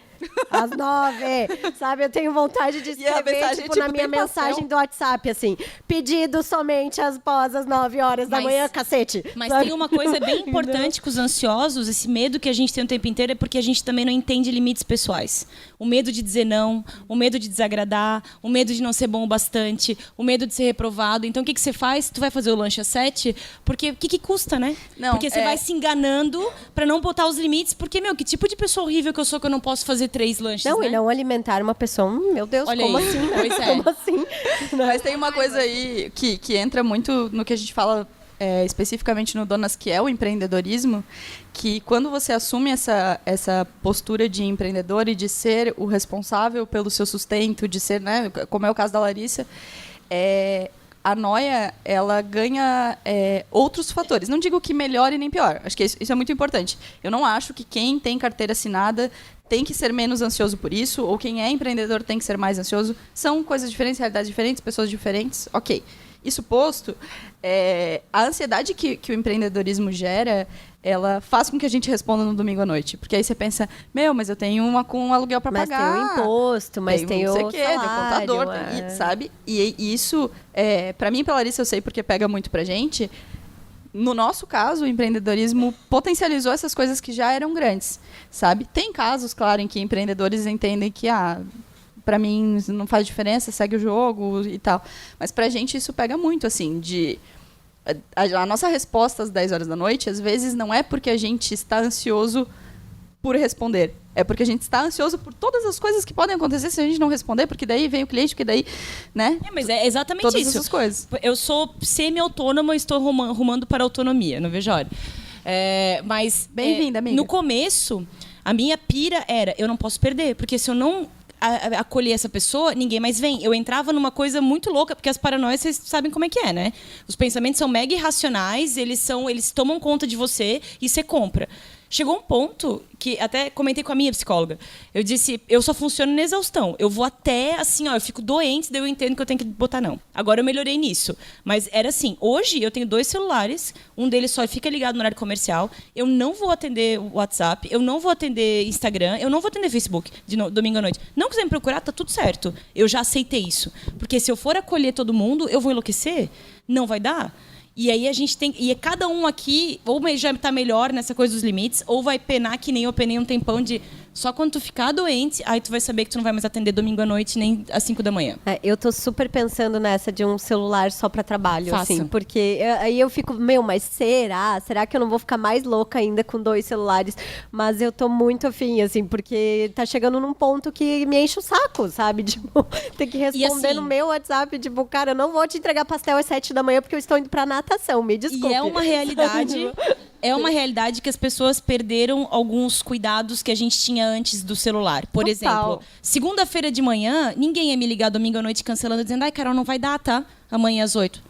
Às 9h, sabe? Eu tenho vontade de escrever, tipo, na minha mensagem do WhatsApp, assim, pedido somente após as 9 horas da manhã, cacete. Mas sabe? tem uma coisa bem importante com os ansiosos, esse medo que a gente tem o tempo inteiro é porque a gente também não entende limites pessoais. O medo de dizer não, o medo de desagradar, o medo de não ser bom o bastante, o medo de ser reprovado. Então, o que você faz? Tu vai fazer o lanche às 7, porque o que custa, né? Não, porque você vai se enganando pra não botar os limites, porque, que tipo de pessoa horrível que eu sou que eu não posso fazer 3 lanches, Não, né? e não alimentar uma pessoa, meu Deus, Olha como aí. assim? Né? Pois é. Como assim? Mas tem uma coisa aí que entra muito no que a gente fala especificamente no Donas, que é o empreendedorismo, que quando você assume essa postura de empreendedor e de ser o responsável pelo seu sustento, de ser, né, como é o caso da Larissa, a noia, ela ganha outros fatores. Não digo que melhore nem pior. Acho que isso é muito importante. Eu não acho que quem tem carteira assinada tem que ser menos ansioso por isso, ou quem é empreendedor tem que ser mais ansioso. São coisas diferentes, realidades diferentes, pessoas diferentes. Ok. Isso posto, a ansiedade que o empreendedorismo gera, ela faz com que a gente responda no domingo à noite. Porque aí você pensa, mas eu tenho com um aluguel para pagar. Mas tem o imposto, mas tem o salário, tem o contador, sabe? E isso, para mim e pra Larissa, eu sei porque pega muito pra gente. No nosso caso, o empreendedorismo potencializou essas coisas que já eram grandes, sabe? Tem casos, claro, em que empreendedores entendem que, para mim não faz diferença, segue o jogo e tal. Mas pra gente isso pega muito, assim, a nossa resposta às 10 horas da noite, às vezes, não é porque a gente está ansioso por responder. É porque a gente está ansioso por todas as coisas que podem acontecer se a gente não responder, porque daí vem o cliente, porque daí, né? Mas é exatamente todas isso. Essas coisas. Eu sou semi-autônoma e estou rumando para a autonomia, não vejo a hora. Mas bem-vinda, amiga. No começo, a minha pira era, eu não posso perder, porque se eu não acolher essa pessoa, ninguém mais vem. Eu entrava numa coisa muito louca, porque as paranoias, vocês sabem como é que é, né? Os pensamentos são mega irracionais, eles tomam conta de você e você compra. Chegou um ponto que até comentei com a minha psicóloga. Eu disse, eu só funciono na exaustão. Eu vou até, assim, eu fico doente, daí eu entendo que eu tenho que botar não. Agora eu melhorei nisso. Mas era assim, hoje eu tenho 2 celulares, um deles só fica ligado no horário comercial, eu não vou atender o WhatsApp, eu não vou atender Instagram, eu não vou atender Facebook domingo à noite. Não quiser me procurar, tá tudo certo. Eu já aceitei isso. Porque se eu for acolher todo mundo, eu vou enlouquecer? Não vai dar? E aí a gente tem... E cada um aqui, ou já está melhor nessa coisa dos limites, ou vai penar que nem eu penei um tempão de... Só quando tu ficar doente, aí tu vai saber que tu não vai mais atender domingo à noite nem às 5 da manhã. Eu tô super pensando nessa de um celular só para trabalho, Faça. assim, porque aí eu fico, mas será? Será que eu não vou ficar mais louca ainda com 2 celulares? Mas eu tô muito afim, assim, porque tá chegando num ponto que me enche o saco, sabe? Tipo, ter que responder assim, no meu WhatsApp, tipo, cara, eu não vou te entregar pastel às 7 da manhã porque eu estou indo pra natação, me desculpe. E é uma realidade, que as pessoas perderam alguns cuidados que a gente tinha antes do celular. Por exemplo, segunda-feira de manhã, ninguém ia me ligar domingo à noite cancelando, dizendo, ai, Carol, não vai dar, tá? Amanhã às 8.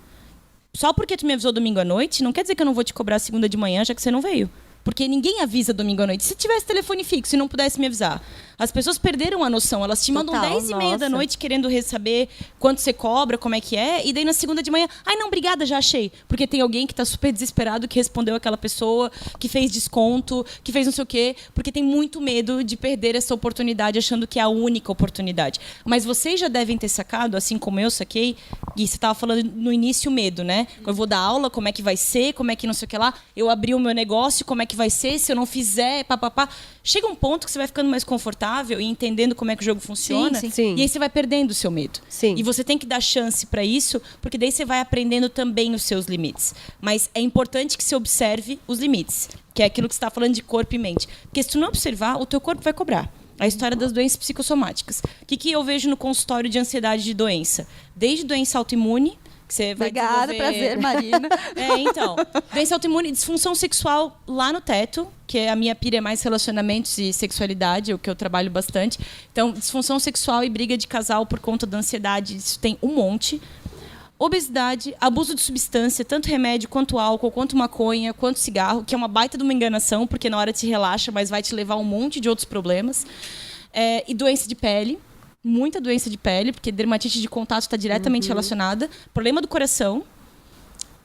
Só porque tu me avisou domingo à noite, não quer dizer que eu não vou te cobrar segunda de manhã, já que você não veio. Porque ninguém avisa domingo à noite. Se tivesse telefone fixo e não pudesse me avisar. As pessoas perderam a noção. Elas te mandam 10h30 da noite querendo saber quanto você cobra, como é que é. E daí na segunda de manhã, ai não, obrigada, já achei. Porque tem alguém que tá super desesperado, que respondeu aquela pessoa, que fez desconto, que fez não sei o quê. Porque tem muito medo de perder essa oportunidade, achando que é a única oportunidade. Mas vocês já devem ter sacado, assim como eu saquei, e você tava falando no início medo, né? Eu vou dar aula, como é que vai ser, como é que não sei o que lá. Eu abri o meu negócio, como é que vai ser, se eu não fizer, papapá. Chega um ponto que você vai ficando mais confortável e entendendo como é que o jogo funciona. Sim. E aí você vai perdendo o seu medo. Sim. E você tem que dar chance para isso, porque daí você vai aprendendo também os seus limites. Mas é importante que você observe os limites, que é aquilo que você está falando de corpo e mente. Porque se tu não observar, o teu corpo vai cobrar. A história das doenças psicossomáticas. O que eu vejo no consultório de ansiedade de doença? Desde doença autoimune, que você vai Obrigada, prazer, Marina. Então, doença autoimune, disfunção sexual lá no teto, que a minha pira é mais relacionamentos e sexualidade, o que eu trabalho bastante. Então, disfunção sexual e briga de casal por conta da ansiedade, isso tem um monte. Obesidade, abuso de substância, tanto remédio, quanto álcool, quanto maconha, quanto cigarro, que é uma baita de uma enganação, porque na hora te relaxa, mas vai te levar a um monte de outros problemas. E doença de pele, muita doença de pele, porque dermatite de contato está diretamente relacionada. Problema do coração,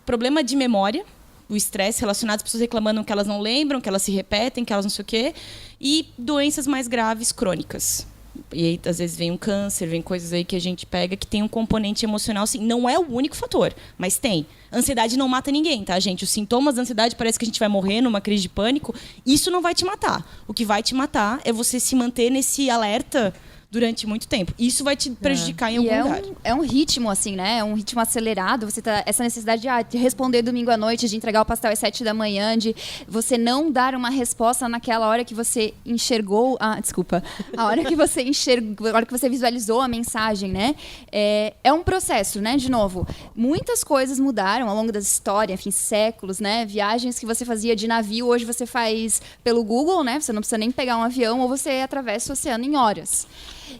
problema de memória, o estresse relacionado, as pessoas reclamando que elas não lembram, que elas se repetem, que elas não sei o quê. E doenças mais graves, crônicas. E aí, às vezes, vem um câncer, vem coisas aí que a gente pega que tem um componente emocional, sim. Não é o único fator, mas tem. Ansiedade não mata ninguém, tá, gente? Os sintomas da ansiedade parece que a gente vai morrer numa crise de pânico. Isso não vai te matar. O que vai te matar é você se manter nesse alerta durante muito tempo. Isso vai te prejudicar em algum lugar. É um ritmo, assim, né? É um ritmo acelerado. Você tá, essa necessidade de responder domingo à noite, de entregar o pastel às 7 da manhã, de você não dar uma resposta naquela hora que você enxergou... A hora que você enxergou, a hora que você visualizou a mensagem, né? É um processo, né? De novo, muitas coisas mudaram ao longo da história, enfim, séculos, né? Viagens que você fazia de navio, hoje você faz pelo Google, né? Você não precisa nem pegar um avião ou você atravessa o oceano em horas.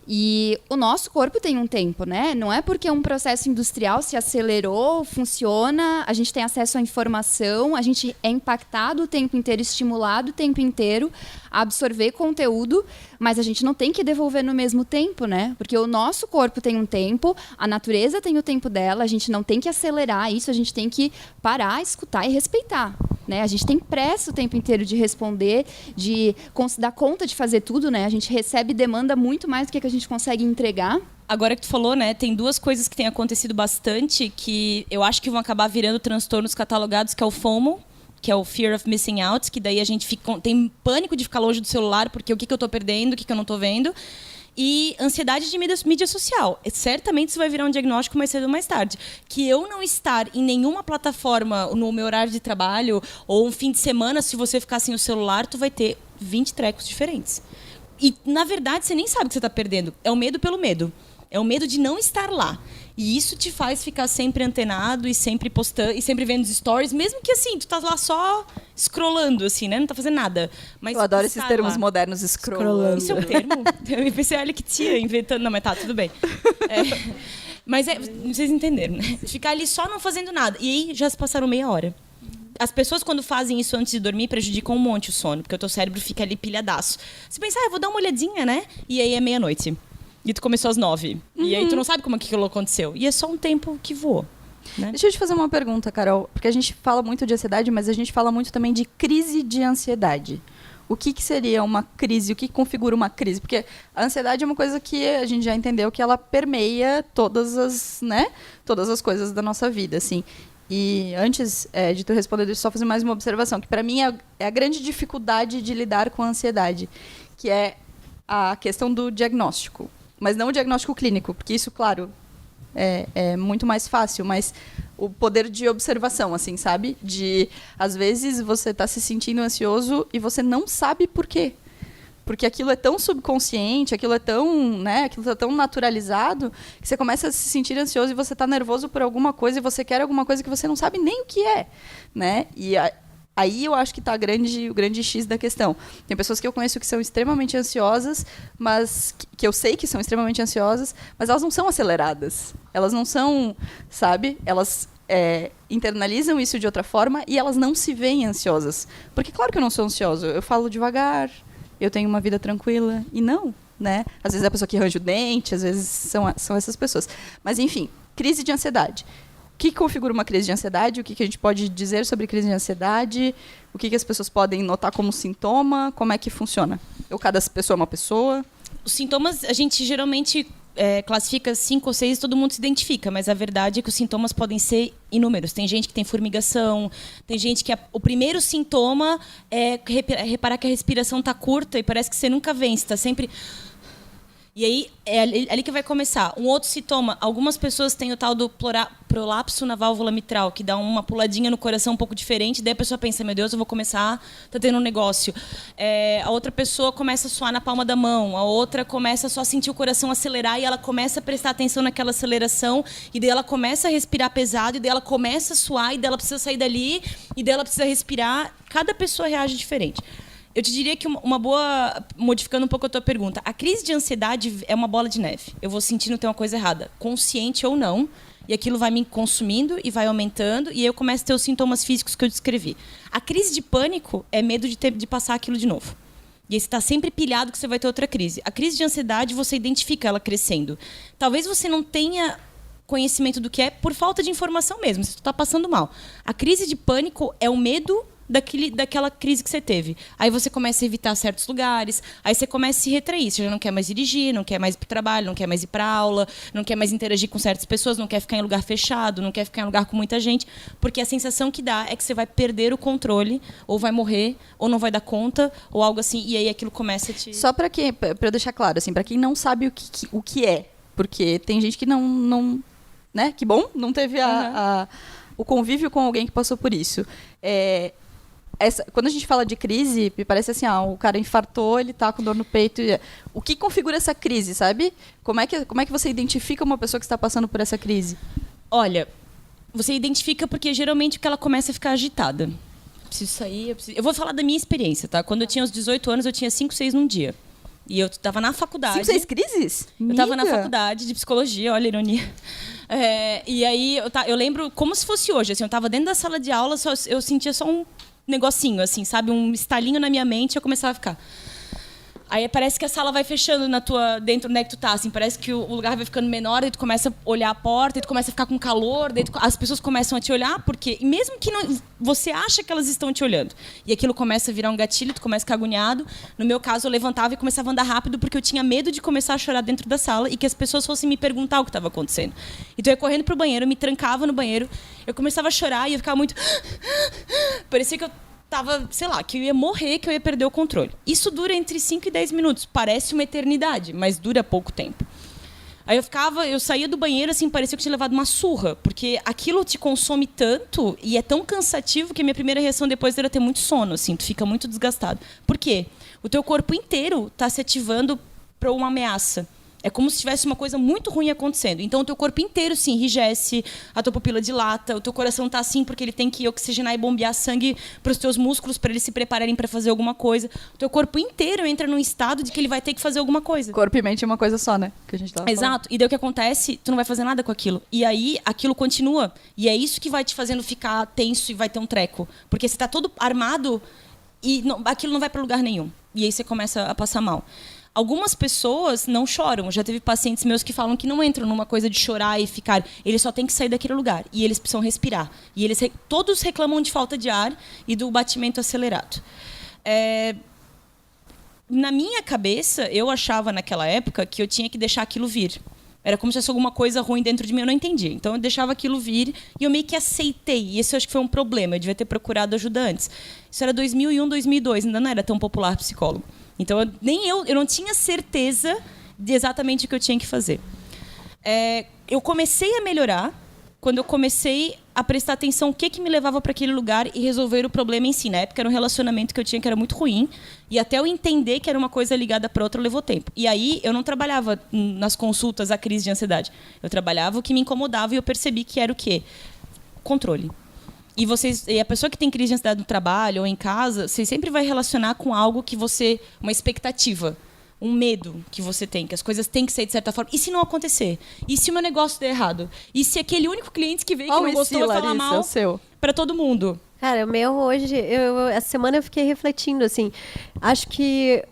E o nosso corpo tem um tempo, né? Não é porque um processo industrial se acelerou, funciona, a gente tem acesso à informação, a gente é impactado o tempo inteiro, estimulado o tempo inteiro a absorver conteúdo, mas a gente não tem que devolver no mesmo tempo, né? Porque o nosso corpo tem um tempo, a natureza tem o tempo dela, a gente não tem que acelerar isso, a gente tem que parar, escutar e respeitar. Né? A gente tem pressa o tempo inteiro de responder, de dar conta de fazer tudo, né? A gente recebe demanda muito mais do que a gente consegue entregar. Agora que tu falou, né, tem duas coisas que têm acontecido bastante que eu acho que vão acabar virando transtornos catalogados, que é o FOMO, que é o Fear of Missing Out, que daí a gente tem pânico de ficar longe do celular, porque o que eu tô perdendo, o que eu não tô vendo. E ansiedade de mídia social. Certamente isso vai virar um diagnóstico mais cedo ou mais tarde. Que eu não estar em nenhuma plataforma no meu horário de trabalho ou um fim de semana, se você ficar sem o celular, tu vai ter 20 trecos diferentes. E, na verdade, você nem sabe o que você está perdendo. É o medo pelo medo. É o medo de não estar lá. E isso te faz ficar sempre antenado e sempre postando, e sempre vendo os stories, mesmo que assim, tu tá lá só scrollando, assim, né? Não tá fazendo nada. Mas eu adoro esses termos lá. modernos, scrollando. Isso é um termo? Eu pensei, olha que tia inventando. Não, mas tá, tudo bem. Mas vocês entenderam, né? Ficar ali só não fazendo nada. E aí já se passaram meia hora. As pessoas, quando fazem isso antes de dormir, prejudicam um monte o sono, porque o teu cérebro fica ali pilhadaço. Você pensa, eu vou dar uma olhadinha, né? E aí é meia-noite. E tu começou às 9. E aí tu não sabe como aquilo aconteceu. E é só um tempo que voou. Né? Deixa eu te fazer uma pergunta, Carol. Porque a gente fala muito de ansiedade, mas a gente fala muito também de crise de ansiedade. O que seria uma crise? O que configura uma crise? Porque a ansiedade é uma coisa que a gente já entendeu que ela permeia todas as coisas da nossa vida, assim. E antes de tu responder, deixa eu só fazer mais uma observação, que para mim é a grande dificuldade de lidar com a ansiedade, que é a questão do diagnóstico. Mas não o diagnóstico clínico, porque isso, claro, é muito mais fácil, mas o poder de observação, assim, sabe? De, às vezes, você está se sentindo ansioso e você não sabe por quê. Porque aquilo é tão subconsciente, aquilo é tão, né, aquilo tá tão naturalizado, que você começa a se sentir ansioso e você está nervoso por alguma coisa e você quer alguma coisa que você não sabe nem o que é, né? E aí eu acho que está o grande X da questão. Tem pessoas que eu conheço que são extremamente ansiosas, mas que eu sei que são extremamente ansiosas, mas elas não são aceleradas. Elas não são, sabe? Elas internalizam isso de outra forma e elas não se veem ansiosas. Porque claro que eu não sou ansiosa, eu falo devagar, eu tenho uma vida tranquila. E não, né? Às vezes é a pessoa que arranja o dente, às vezes são essas pessoas. Mas enfim, crise de ansiedade. O que configura uma crise de ansiedade? O que a gente pode dizer sobre crise de ansiedade? O que as pessoas podem notar como sintoma? Como é que funciona? Ou cada pessoa é uma pessoa? Os sintomas, a gente geralmente classifica 5 ou 6 e todo mundo se identifica, mas a verdade é que os sintomas podem ser inúmeros. Tem gente que tem formigação, tem gente que o primeiro sintoma é reparar que a respiração está curta e parece que você nunca vence, está sempre... E aí, é ali que vai começar. Um outro sintoma, algumas pessoas têm o tal do prolapso na válvula mitral, que dá uma puladinha no coração um pouco diferente, daí a pessoa pensa, meu Deus, eu vou começar, tá tendo um negócio. A outra pessoa começa a suar na palma da mão, a outra começa só a sentir o coração acelerar e ela começa a prestar atenção naquela aceleração, e daí ela começa a respirar pesado, e daí ela começa a suar, e daí ela precisa sair dali, e daí ela precisa respirar. Cada pessoa reage diferente. Eu te diria que uma boa... Modificando um pouco a tua pergunta. A crise de ansiedade é uma bola de neve. Eu vou sentindo que tem uma coisa errada, consciente ou não, e aquilo vai me consumindo e vai aumentando, e aí eu começo a ter os sintomas físicos que eu descrevi. A crise de pânico é medo de passar aquilo de novo. E aí você está sempre pilhado que você vai ter outra crise. A crise de ansiedade, você identifica ela crescendo. Talvez você não tenha conhecimento do que é por falta de informação mesmo, você está passando mal. A crise de pânico é o medo daquela crise que você teve. Aí você começa a evitar certos lugares, aí você começa a se retrair, você já não quer mais dirigir, não quer mais ir para o trabalho, não quer mais ir para aula, não quer mais interagir com certas pessoas, não quer ficar em lugar fechado, não quer ficar em lugar com muita gente, porque a sensação que dá é que você vai perder o controle, ou vai morrer, ou não vai dar conta, ou algo assim, e aí aquilo começa a te... Só para eu deixar claro, assim, para quem não sabe o que é, porque tem gente que não né? Que bom, não teve o convívio com alguém que passou por isso. Quando a gente fala de crise, me parece assim, o cara infartou, ele tá com dor no peito. O que configura essa crise, sabe? Como é que você identifica uma pessoa que está passando por essa crise? Olha, você identifica porque geralmente que ela começa a ficar agitada. Preciso sair, eu vou falar da minha experiência, tá? Quando eu tinha uns 18 anos, eu tinha 5, 6 num dia. E eu tava na faculdade. 5, 6 crises? Eu tava na faculdade de psicologia, olha a ironia. E aí, eu lembro como se fosse hoje. Assim, eu tava dentro da sala de aula, eu sentia só um negocinho, assim, sabe? Um estalinho na minha mente, eu começava a ficar... Aí parece que a sala vai fechando dentro onde é que tu tá, assim, parece que o lugar vai ficando menor, daí tu começa a olhar a porta, daí tu começa a ficar com calor, daí as pessoas começam a te olhar, porque mesmo que você acha que elas estão te olhando, e aquilo começa a virar um gatilho, tu começa a ficar agoniado. No meu caso, eu levantava e começava a andar rápido, porque eu tinha medo de começar a chorar dentro da sala e que as pessoas fossem me perguntar o que estava acontecendo. Então eu ia correndo pro banheiro, eu me trancava no banheiro, eu começava a chorar e eu ficava muito... Parecia que eu tava, sei lá, que eu ia morrer, que eu ia perder o controle. Isso dura entre 5 e 10 minutos. Parece uma eternidade, mas dura pouco tempo. Aí eu saía do banheiro, assim, parecia que eu tinha levado uma surra, porque aquilo te consome tanto e é tão cansativo que a minha primeira reação depois era ter muito sono, assim, tu fica muito desgastado. Por quê? O teu corpo inteiro está se ativando para uma ameaça. É como se tivesse uma coisa muito ruim acontecendo. Então, o teu corpo inteiro se enrijece, a tua pupila dilata, o teu coração está assim porque ele tem que oxigenar e bombear sangue para os teus músculos para eles se prepararem para fazer alguma coisa. O teu corpo inteiro entra num estado de que ele vai ter que fazer alguma coisa. Corpo e mente é uma coisa só, né? Que a gente tava Exato. falando. E daí o que acontece? Tu não vai fazer nada com aquilo. E aí, aquilo continua. E é isso que vai te fazendo ficar tenso e vai ter um treco. Porque você está todo armado e aquilo não vai para lugar nenhum. E aí você começa a passar mal. Algumas pessoas não choram. Já teve pacientes meus que falam que não entram numa coisa de chorar e ficar. Eles só têm que sair daquele lugar. E eles precisam respirar. E eles todos reclamam de falta de ar e do batimento acelerado. Na minha cabeça, eu achava naquela época que eu tinha que deixar aquilo vir. Era como se fosse alguma coisa ruim dentro de mim, eu não entendia. Então eu deixava aquilo vir e eu meio que aceitei. E esse eu acho que foi um problema. Eu devia ter procurado ajuda antes. Isso era 2001, 2002. Ainda não era tão popular psicólogo. Então, eu não tinha certeza de exatamente o que eu tinha que fazer. Eu comecei a melhorar quando eu comecei a prestar atenção o que me levava para aquele lugar e resolver o problema em si. Na época era um relacionamento que eu tinha que era muito ruim, e até eu entender que era uma coisa ligada para outra levou tempo. E aí eu não trabalhava nas consultas a crise de ansiedade. Eu trabalhava o que me incomodava e eu percebi que era o quê? Controle. E a pessoa que tem crise de ansiedade no trabalho ou em casa, você sempre vai relacionar com algo que uma expectativa. Um medo que você tem, que as coisas têm que ser de certa forma. E se não acontecer? E se o meu negócio der errado? E se aquele único cliente que veio que não gostou vai falar mal para todo mundo? Cara, o meu hoje, essa semana eu fiquei refletindo, assim, acho que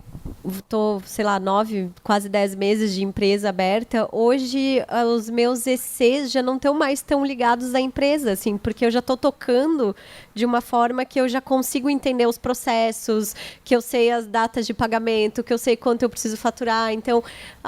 tô, sei lá, 9, quase 10 meses de empresa aberta. Hoje, os meus ECs já não estão mais tão ligados à empresa, assim, porque eu já estou tocando de uma forma que eu já consigo entender os processos, que eu sei as datas de pagamento, que eu sei quanto eu preciso faturar. Então,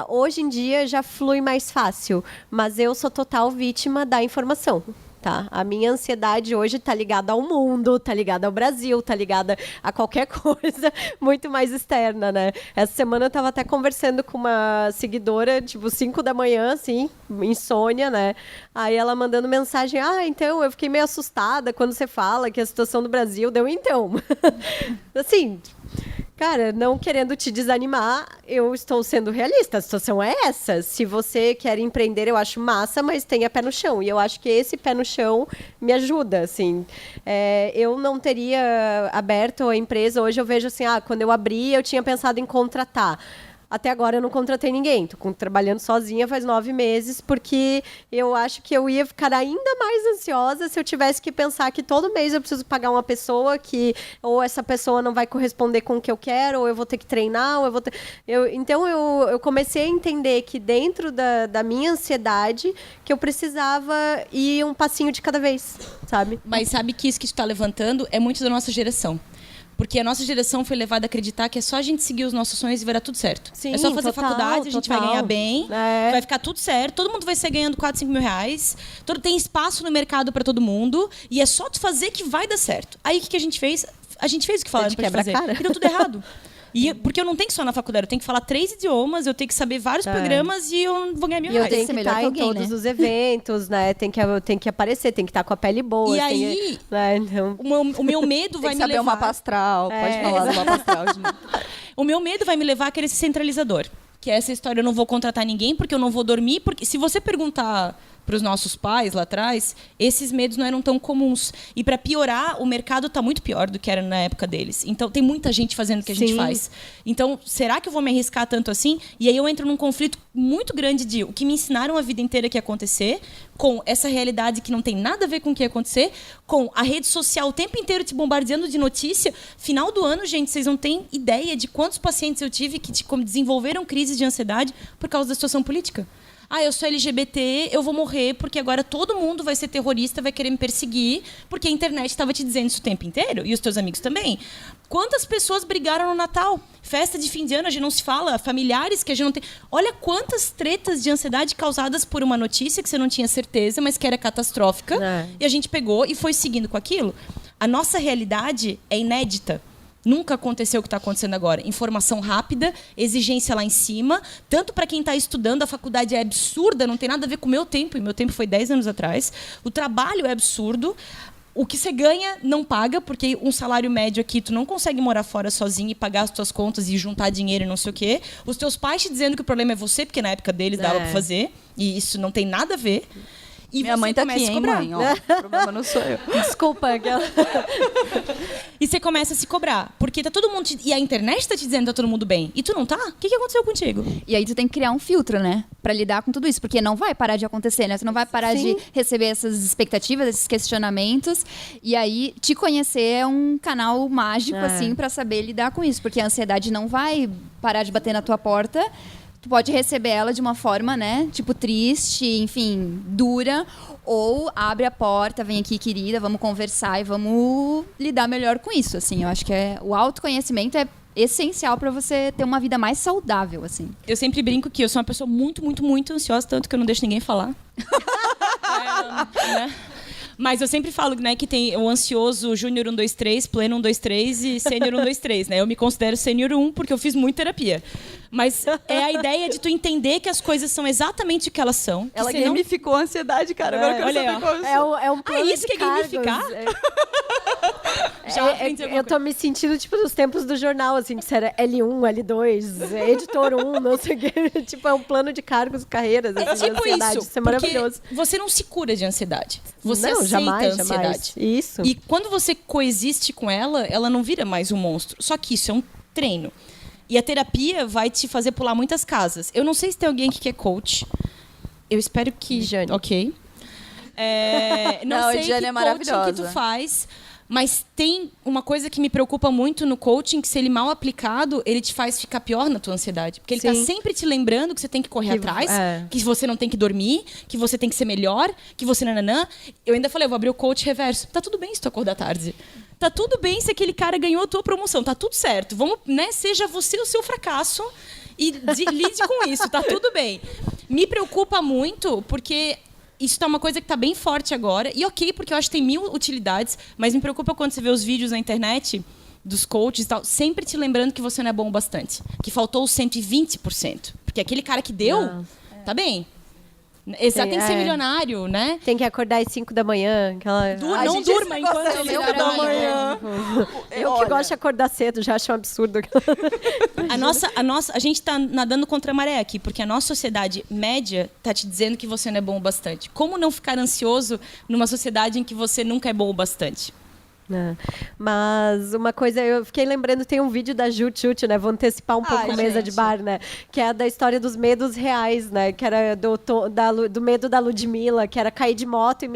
hoje em dia já flui mais fácil, mas eu sou total vítima da informação. Tá? A minha ansiedade hoje está ligada ao mundo, está ligada ao Brasil, está ligada a qualquer coisa muito mais externa, né? Essa semana eu estava até conversando com uma seguidora, tipo, 5 da manhã, assim, insônia, né? Aí ela mandando mensagem, então, eu fiquei meio assustada quando você fala que a situação do Brasil deu então. Assim... Cara, não querendo te desanimar, eu estou sendo realista. A situação é essa. Se você quer empreender, eu acho massa, mas tenha pé no chão. E eu acho que esse pé no chão me ajuda, assim. Eu não teria aberto a empresa. Hoje eu vejo assim, quando eu abri, eu tinha pensado em contratar. Até agora eu não contratei ninguém. Estou trabalhando sozinha faz 9 meses, porque eu acho que eu ia ficar ainda mais ansiosa se eu tivesse que pensar que todo mês eu preciso pagar uma pessoa que ou essa pessoa não vai corresponder com o que eu quero, ou eu vou ter que treinar, ou eu vou ter... Então eu comecei a entender que dentro da minha ansiedade, que eu precisava ir um passinho de cada vez, sabe? Mas sabe que isso que tu está levantando é muito da nossa geração. Porque a nossa geração foi levada a acreditar que é só a gente seguir os nossos sonhos e vai dar tudo certo. Sim, é só fazer faculdade, a gente vai ganhar bem, vai ficar tudo certo, todo mundo vai sair ganhando 4, 5 mil reais, tem espaço no mercado para todo mundo, e é só tu fazer que vai dar certo. Aí o que a gente fez? A gente fez o que falaram pra gente fazer. E deu tudo errado. Porque eu não tenho que só na faculdade, eu tenho que falar 3 idiomas, eu tenho que saber vários programas e eu vou ganhar 1.000 reais. E eu tenho que estar em todos os eventos, né? Tem que aparecer, tem que estar com a pele boa. E aí, então... o meu medo vai me levar... Tem que saber o mapa astral, pode falar do mapa astral. O meu medo vai me levar a querer ser centralizador. Que é essa história, eu não vou contratar ninguém porque eu não vou dormir. Porque se você perguntar para os nossos pais lá atrás, esses medos não eram tão comuns. E para piorar, o mercado está muito pior do que era na época deles. Então, tem muita gente fazendo o que a gente faz. Então, será que eu vou me arriscar tanto assim? E aí eu entro num conflito muito grande de o que me ensinaram a vida inteira que ia acontecer, com essa realidade que não tem nada a ver com o que ia acontecer, com a rede social o tempo inteiro te bombardeando de notícia. Final do ano, gente, vocês não têm ideia de quantos pacientes eu tive que desenvolveram crises de ansiedade por causa da situação política. Eu sou LGBT, eu vou morrer porque agora todo mundo vai ser terrorista, vai querer me perseguir, porque a internet estava te dizendo isso o tempo inteiro, e os teus amigos também. Quantas pessoas brigaram no Natal? Festa de fim de ano, a gente não se fala, familiares que a gente não tem... Olha quantas tretas de ansiedade causadas por uma notícia que você não tinha certeza, mas que era catastrófica, e a gente pegou e foi seguindo com aquilo. A nossa realidade é inédita. Nunca aconteceu o que está acontecendo agora. Informação rápida, exigência lá em cima. Tanto para quem está estudando, a faculdade é absurda, não tem nada a ver com o meu tempo. E meu tempo foi 10 anos atrás. O trabalho é absurdo. O que você ganha não paga, porque um salário médio aqui, tu não consegue morar fora sozinho e pagar as tuas contas e juntar dinheiro e não sei o quê. Os teus pais te dizendo que o problema é você, porque na época deles dava para fazer. E isso não tem nada a ver. E minha mãe tá aqui, hein, mãe? Ó, o problema não sou eu. Desculpa. E você começa a se cobrar. Porque tá todo mundo... E a internet tá te dizendo que tá todo mundo bem. E tu não tá? O que aconteceu contigo? E aí tu tem que criar um filtro, né? Pra lidar com tudo isso. Porque não vai parar de acontecer, né? Tu não vai parar de receber essas expectativas, esses questionamentos. E aí, te conhecer é um canal mágico, assim, pra saber lidar com isso. Porque a ansiedade não vai parar de bater na tua porta. Tu pode receber ela de uma forma, né? Tipo, triste, enfim, dura. Ou abre a porta, vem aqui, querida, vamos conversar e vamos lidar melhor com isso, assim. Eu acho que o autoconhecimento é essencial para você ter uma vida mais saudável, assim. Eu sempre brinco que eu sou uma pessoa muito, muito, muito ansiosa, tanto que eu não deixo ninguém falar. Né? Mas eu sempre falo, né, que tem o ansioso júnior 1, 2, 3, pleno 1, 2, 3 e sênior 1, 2, 3, né? Eu me considero sênior 1 porque eu fiz muita terapia. Mas é a ideia de tu entender que as coisas são exatamente o que elas são. Ela senão... gamificou a ansiedade, cara. Agora eu quero olha aí, saber como É um plano isso de que é cargos. gamificar? Já aprendi alguma Eu tô me sentindo, tipo, nos tempos do jornal, assim, que era L1, L2, editor 1, não sei o quê. Tipo, é um plano de cargos, carreiras, É assim, de tipo ansiedade. isso, Isso é maravilhoso. porque você não se cura de ansiedade. Você Não, aceita jamais, a ansiedade. jamais. Isso. E quando você coexiste com ela, ela não vira mais um monstro. Só que isso é um treino. E a terapia vai te fazer pular muitas casas. Eu não sei se tem alguém aqui que é coach. Eu espero que... Jane. Ok. Não, sei a Jane que é coaching que tu maravilhosa. faz... Mas tem uma coisa que me preocupa muito no coaching, que se ele mal aplicado, ele te faz ficar pior na tua ansiedade. Porque ele tá Sim. sempre te lembrando que você tem que correr Que- atrás, é. que você não tem que dormir, que você tem que ser melhor, que você nananã. Eu ainda falei, eu vou abrir o coach reverso. Tá tudo bem se tu acordar tarde. Tá tudo bem se aquele cara ganhou a tua promoção. Tá tudo certo. Vamos, né? Seja você o seu fracasso e lide com isso. Tá tudo bem. Me preocupa muito porque... Isso tá uma coisa que tá bem forte agora. E ok, porque eu acho que tem 1000 utilidades, mas me preocupa quando você vê os vídeos na internet dos coaches e tal, sempre te lembrando que você não é bom o bastante. Que faltou os 120%. Porque aquele cara que deu, tá bem. Exato, tem que ser milionário, né? Tem que acordar às 5 da manhã. Aquela... Não gente, durma esse negócio enquanto é ele 5 trabalha. da manhã. Eu que gosto de acordar cedo, já acho um absurdo. A gente tá nadando contra a maré aqui, porque a nossa sociedade média tá te dizendo que você não é bom o bastante. Como não ficar ansioso numa sociedade em que você nunca é bom o bastante? É. Mas uma coisa, eu fiquei lembrando, tem um vídeo da Jut Jut, né? Vou antecipar um pouco mesa de bar, né? Que é da história dos medos reais, né? Que era do medo da Ludmilla, que era cair de moto e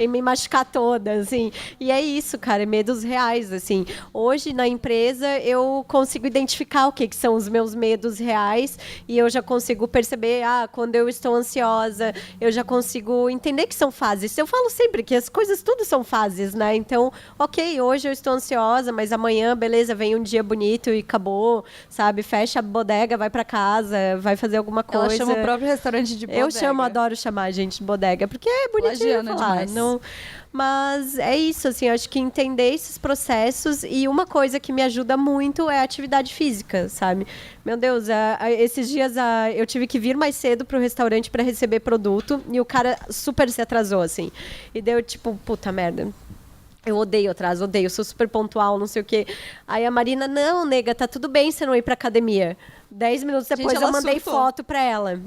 me machucar toda, assim. E é isso, cara, medos reais, assim. Hoje, na empresa, eu consigo identificar o que são os meus medos reais e eu já consigo perceber, quando eu estou ansiosa, eu já consigo entender que são fases. Eu falo sempre que as coisas tudo são fases, né? Então, ok, hoje eu estou ansiosa, mas amanhã, beleza, vem um dia bonito e acabou, sabe? Fecha a bodega, vai pra casa, vai fazer alguma coisa. Ela chama o próprio restaurante de bodega. Eu chamo, adoro chamar a gente de bodega, porque é bonitinho Plagiana falar. demais. Não... Mas é isso, assim, eu acho que entender esses processos e uma coisa que me ajuda muito é a atividade física, sabe? Meu Deus, esses dias eu tive que vir mais cedo pro restaurante para receber produto e o cara super se atrasou, assim. E deu tipo, puta merda. Eu odeio atraso, odeio, sou super pontual, não sei o quê. Aí a Marina, não, nega, tá tudo bem você não ir pra academia. 10 minutos depois Gente, eu ela mandei surtou. foto pra ela.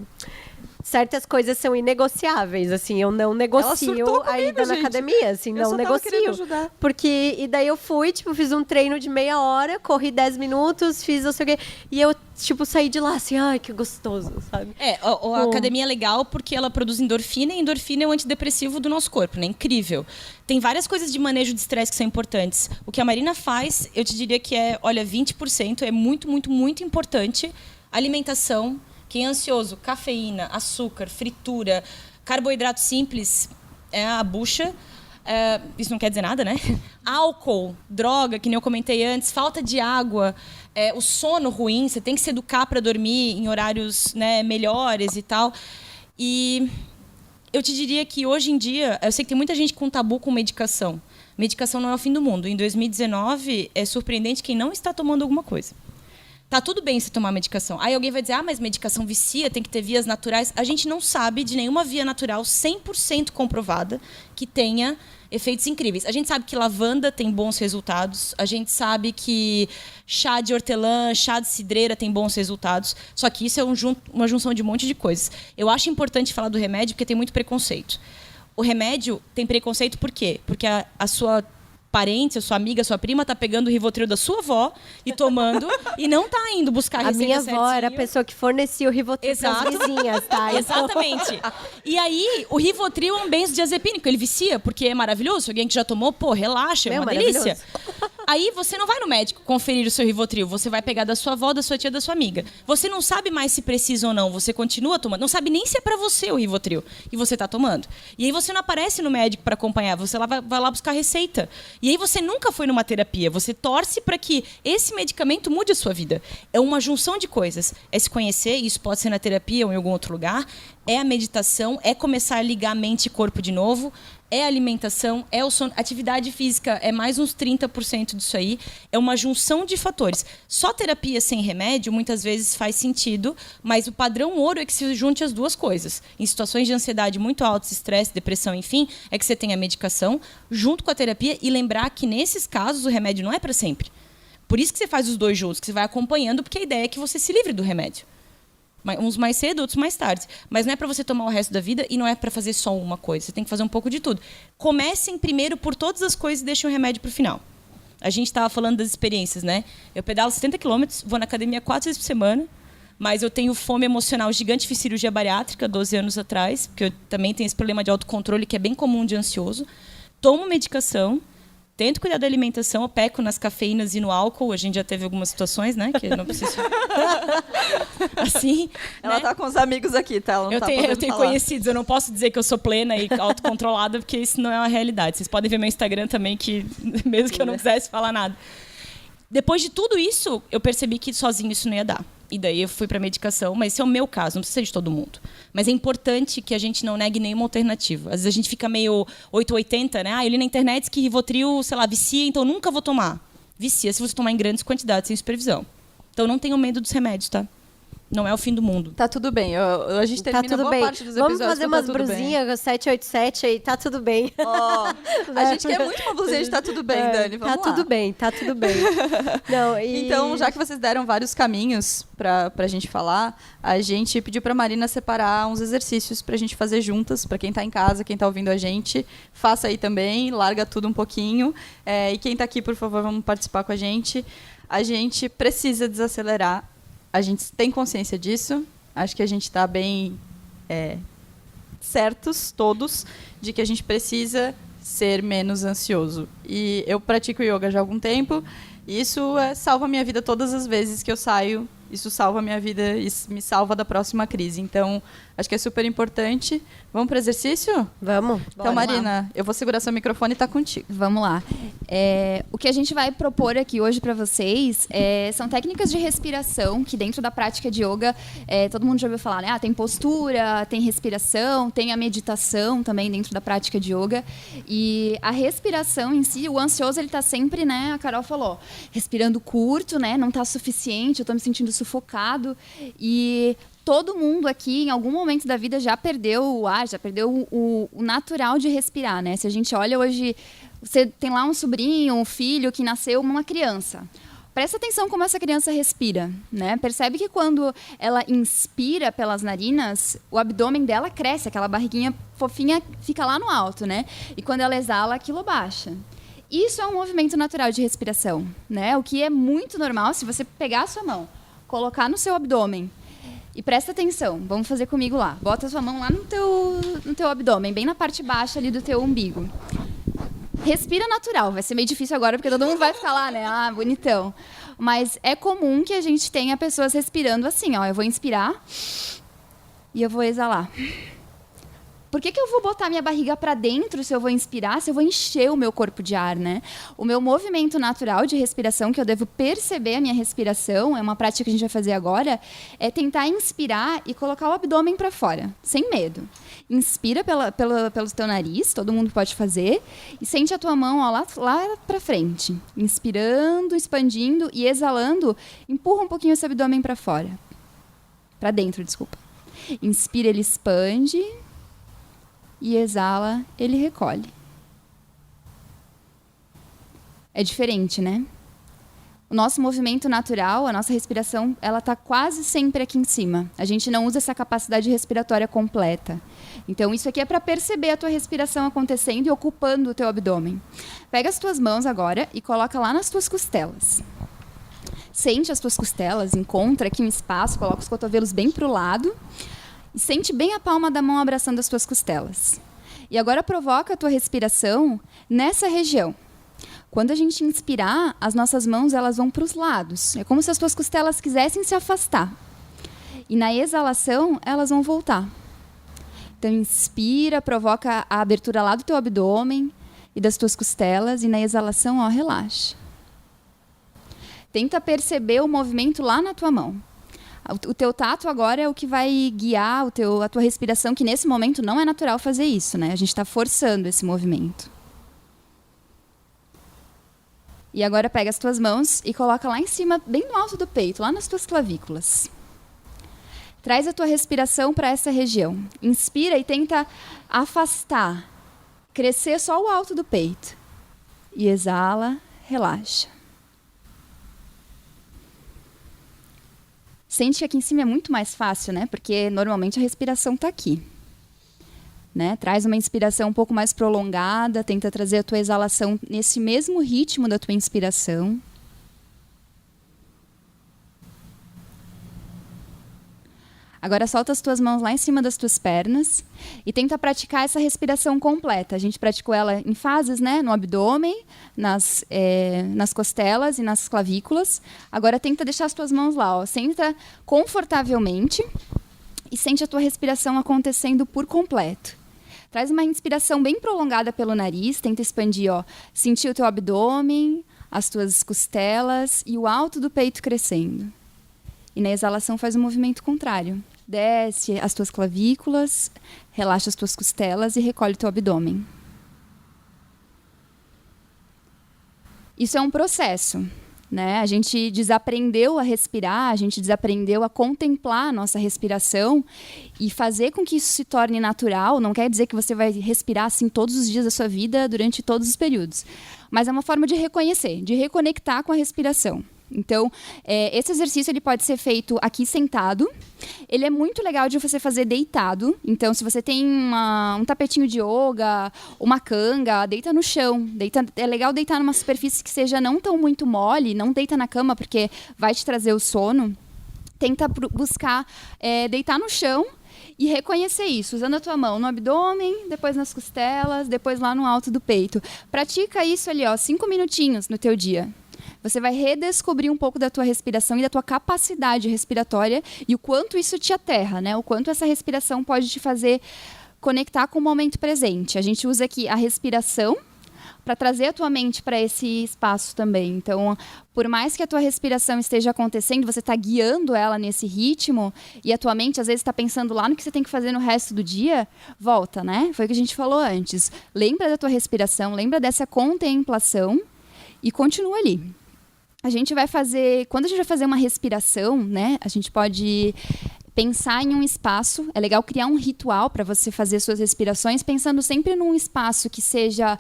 Certas coisas são inegociáveis, assim, eu não negocio surtou a comigo, ida na gente. academia, assim, Eu não só tava negocio. querendo ajudar. Porque, e daí eu fui, tipo, fiz um treino de meia hora, corri 10 minutos, fiz não sei o quê, e eu, tipo, saí de lá, assim, ai, que gostoso, sabe? A academia é legal porque ela produz endorfina e endorfina é o antidepressivo do nosso corpo, né? Incrível. Tem várias coisas de manejo de estresse que são importantes. O que a Marina faz, eu te diria que é, olha, 20%, é muito, muito, muito importante. Alimentação. Quem é ansioso, cafeína, açúcar, fritura, carboidrato simples, é a bucha. Isso não quer dizer nada, né? Álcool, droga, que nem eu comentei antes, falta de água, o sono ruim, você tem que se educar para dormir em horários, né, melhores e tal. E eu te diria que hoje em dia, eu sei que tem muita gente com tabu com medicação. Medicação não é o fim do mundo. Em 2019, é surpreendente quem não está tomando alguma coisa. Tá tudo bem se tomar medicação. Aí alguém vai dizer, mas medicação vicia, tem que ter vias naturais. A gente não sabe de nenhuma via natural 100% comprovada que tenha efeitos incríveis. A gente sabe que lavanda tem bons resultados. A gente sabe que chá de hortelã, chá de cidreira tem bons resultados. Só que isso é uma junção de um monte de coisas. Eu acho importante falar do remédio porque tem muito preconceito. O remédio tem preconceito por quê? Porque a sua parente, a sua amiga, a sua prima tá pegando o Rivotril da sua avó e tomando e não tá indo buscar a A receita minha avó era a certinho. pessoa que fornecia o Rivotril Exato. pras vizinhas, tá? Exatamente. E aí, o Rivotril é um benzodiazepínico, ele vicia, porque é maravilhoso. Alguém que já tomou, pô, relaxa, é uma delícia. Aí você não vai no médico conferir o seu Rivotril, você vai pegar da sua avó, da sua tia, da sua amiga. Você não sabe mais se precisa ou não, você continua tomando. Não sabe nem se é pra você o Rivotril. E você tá tomando. E aí você não aparece no médico pra acompanhar, você vai lá buscar receita. E aí você nunca foi numa terapia, você torce pra que esse medicamento mude a sua vida. É uma junção de coisas. É se conhecer, e isso pode ser na terapia ou em algum outro lugar, é a meditação, é começar a ligar mente e corpo de novo, é alimentação, é o sono. Atividade física é mais uns 30% disso aí. É uma junção de fatores. Só terapia sem remédio, muitas vezes faz sentido, mas o padrão ouro é que se junte as duas coisas. Em situações de ansiedade muito alta, estresse, depressão, enfim, é que você tem a medicação junto com a terapia e lembrar que, nesses casos, o remédio não é para sempre. Por isso que você faz os dois juntos, que você vai acompanhando, porque a ideia é que você se livre do remédio. Uns mais cedo, outros mais tarde. Mas não é para você tomar o resto da vida e não é para fazer só uma coisa. Você tem que fazer um pouco de tudo. Comecem primeiro por todas as coisas e deixem o remédio para o final. A gente estava falando das experiências, né? Eu pedalo 70 quilômetros, vou na academia 4 vezes por semana, mas eu tenho fome emocional gigante, fiz cirurgia bariátrica 12 anos atrás, porque eu também tenho esse problema de autocontrole que é bem comum de ansioso. Tomo medicação, tento cuidar da alimentação, eu peco nas cafeínas e no álcool. A gente já teve algumas situações, né? Que eu não preciso... assim, Ela né? tá com os amigos aqui, tá? Ela não Eu tá tenho podendo falar. conhecidos, eu não posso dizer que eu sou plena e autocontrolada, porque isso não é uma realidade. Vocês podem ver meu Instagram também, que mesmo que eu não quisesse falar nada. Depois de tudo isso, eu percebi que sozinho isso não ia dar. E daí eu fui para medicação, mas esse é o meu caso, não precisa ser de todo mundo. Mas é importante que a gente não negue nenhuma alternativa. Às vezes a gente fica meio 880, né? Eu li na internet que Rivotril, sei lá, vicia, então nunca vou tomar. Vicia se você tomar em grandes quantidades, sem supervisão. Então não tenham medo dos remédios, tá? Não é o fim do mundo. Tá tudo bem. A gente Tá termina tudo boa bem. parte dos Vamos episódios fazer com Tá umas Tudo Bem. brusinhas 787 aí, tá tudo bem. Ó, a gente quer muito uma blusinha de tá tudo bem, Dani. Vamos Tá lá. tudo bem, tá tudo bem. Não, e... Então, já que vocês deram vários caminhos pra gente falar, a gente pediu pra Marina separar uns exercícios pra gente fazer juntas, pra quem tá em casa, quem tá ouvindo a gente, faça aí também, larga tudo um pouquinho. E quem tá aqui, por favor, vamos participar com a gente. A gente precisa desacelerar. A gente tem consciência disso. Acho que a gente está bem certos, todos, de que a gente precisa ser menos ansioso. E eu pratico yoga já há algum tempo, e isso salva a minha vida todas as vezes que eu saio. Isso salva a minha vida e me salva da próxima crise. Então, acho que é super importante. Vamos para o exercício? Vamos. Então, Marina, eu vou segurar seu microfone e tá contigo. Vamos lá. O que a gente vai propor aqui hoje para vocês são técnicas de respiração que dentro da prática de yoga todo mundo já ouviu falar, né? Tem postura, tem respiração, tem a meditação também dentro da prática de yoga. E a respiração em si, o ansioso ele tá sempre, né? A Carol falou, respirando curto, né? Não tá suficiente, eu tô me sentindo sufocado. E todo mundo aqui, em algum momento da vida, já perdeu o ar, já perdeu o natural de respirar, né? Se a gente olha hoje, você tem lá um sobrinho, um filho que nasceu uma criança. Presta atenção como essa criança respira, né? Percebe que quando ela inspira pelas narinas, o abdômen dela cresce, aquela barriguinha fofinha fica lá no alto, né? E quando ela exala, aquilo baixa. Isso é um movimento natural de respiração, né? O que é muito normal se você pegar a sua mão, colocar no seu abdômen e presta atenção, vamos fazer comigo lá. Bota a sua mão lá no teu abdômen, bem na parte baixa ali do teu umbigo. Respira natural, vai ser meio difícil agora porque todo mundo vai ficar lá, né? Ah, bonitão. Mas é comum que a gente tenha pessoas respirando assim, ó. Eu vou inspirar e eu vou exalar. Por que eu vou botar minha barriga para dentro se eu vou inspirar, se eu vou encher o meu corpo de ar, né? O meu movimento natural de respiração, que eu devo perceber a minha respiração, é uma prática que a gente vai fazer agora, é tentar inspirar e colocar o abdômen para fora, sem medo. Inspira pelo teu nariz, todo mundo pode fazer, e sente a tua mão ó, lá para frente. Inspirando, expandindo e exalando, empurra um pouquinho esse abdômen para fora. Para dentro, desculpa. Inspira, ele expande. E exala, ele recolhe. É diferente, né? O nosso movimento natural, a nossa respiração, ela está quase sempre aqui em cima. A gente não usa essa capacidade respiratória completa. Então, isso aqui é para perceber a tua respiração acontecendo e ocupando o teu abdômen. Pega as tuas mãos agora e coloca lá nas tuas costelas. Sente as tuas costelas, encontra aqui um espaço, coloca os cotovelos bem para o lado. E sente bem a palma da mão abraçando as tuas costelas. E agora provoca a tua respiração nessa região. Quando a gente inspirar, as nossas mãos elas vão para os lados. É como se as tuas costelas quisessem se afastar. E na exalação, elas vão voltar. Então, inspira, provoca a abertura lá do teu abdômen e das tuas costelas. E na exalação, ó, relaxa. Tenta perceber o movimento lá na tua mão. O teu tato agora é o que vai guiar a tua respiração, que nesse momento não é natural fazer isso, né? A gente está forçando esse movimento. E agora pega as tuas mãos e coloca lá em cima, bem no alto do peito, lá nas tuas clavículas. Traz a tua respiração para essa região. Inspira e tenta afastar, crescer só o alto do peito. E exala, relaxa. Sente que aqui em cima é muito mais fácil, né? Porque normalmente a respiração está aqui. Né? Traz uma inspiração um pouco mais prolongada, tenta trazer a tua exalação nesse mesmo ritmo da tua inspiração. Agora solta as tuas mãos lá em cima das tuas pernas e tenta praticar essa respiração completa. A gente praticou ela em fases, né? No abdômen, nas costelas e nas clavículas. Agora tenta deixar as tuas mãos lá, ó. Senta confortavelmente e sente a tua respiração acontecendo por completo. Traz uma inspiração bem prolongada pelo nariz, tenta expandir, ó. Sentir o teu abdômen, as tuas costelas e o alto do peito crescendo. E na exalação faz o movimento contrário. Desce as tuas clavículas, relaxa as tuas costelas e recolhe o teu abdômen. Isso é um processo, né? A gente desaprendeu a respirar, a gente desaprendeu a contemplar a nossa respiração e fazer com que isso se torne natural. Não quer dizer que você vai respirar assim todos os dias da sua vida, durante todos os períodos. Mas é uma forma de reconhecer, de reconectar com a respiração. Então, esse exercício ele pode ser feito aqui sentado. Ele é muito legal de você fazer deitado. Então, se você tem um tapetinho de yoga, uma canga, deita no chão. É legal deitar numa superfície que seja não tão muito mole. Não deita na cama, porque vai te trazer o sono. Tenta buscar deitar no chão e reconhecer isso, usando a tua mão no abdômen, depois nas costelas, depois lá no alto do peito. Pratica isso ali, ó, 5 minutinhos no teu dia. Você vai redescobrir um pouco da tua respiração e da tua capacidade respiratória e o quanto isso te aterra, né? O quanto essa respiração pode te fazer conectar com o momento presente. A gente usa aqui a respiração para trazer a tua mente para esse espaço também. Então, por mais que a tua respiração esteja acontecendo, você está guiando ela nesse ritmo e a tua mente às vezes está pensando lá no que você tem que fazer no resto do dia, volta, né? Foi o que a gente falou antes. Lembra da tua respiração, lembra dessa contemplação e continua ali. Quando a gente vai fazer uma respiração, né, a gente pode pensar em um espaço. É legal criar um ritual para você fazer suas respirações, pensando sempre num espaço que seja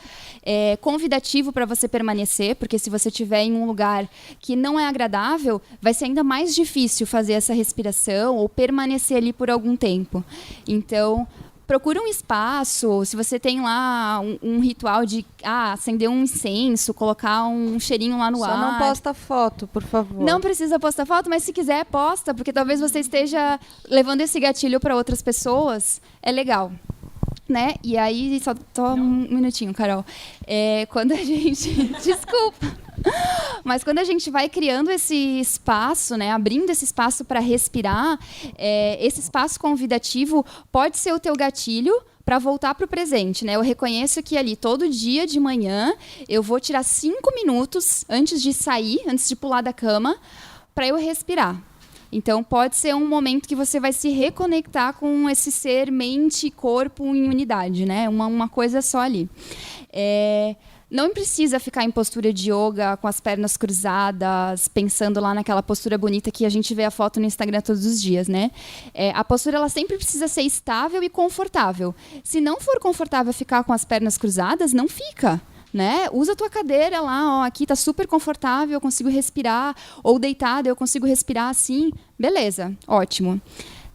convidativo para você permanecer, porque se você estiver em um lugar que não é agradável, vai ser ainda mais difícil fazer essa respiração ou permanecer ali por algum tempo. Então, procura um espaço, se você tem lá um ritual de acender um incenso, colocar um cheirinho lá no ar. Só não posta foto, por favor. Não precisa postar foto, mas se quiser, posta, porque talvez você esteja levando esse gatilho para outras pessoas. É legal. Né? E aí, só um minutinho, Carol. Quando a gente... Desculpa. Mas quando a gente vai criando esse espaço, né, abrindo esse espaço para respirar, esse espaço convidativo pode ser o teu gatilho para voltar para o presente, né? Eu reconheço que ali todo dia de manhã eu vou tirar 5 minutos antes de sair, antes de pular da cama, para eu respirar. Então, pode ser um momento que você vai se reconectar com esse ser, mente e corpo em unidade, né? Uma coisa só ali. Não precisa ficar em postura de yoga, com as pernas cruzadas, pensando lá naquela postura bonita que a gente vê a foto no Instagram todos os dias, né? A postura ela sempre precisa ser estável e confortável. Se não for confortável ficar com as pernas cruzadas, não fica. Né? Usa a tua cadeira lá, ó, aqui tá super confortável, eu consigo respirar, ou deitada, eu consigo respirar assim, beleza, ótimo.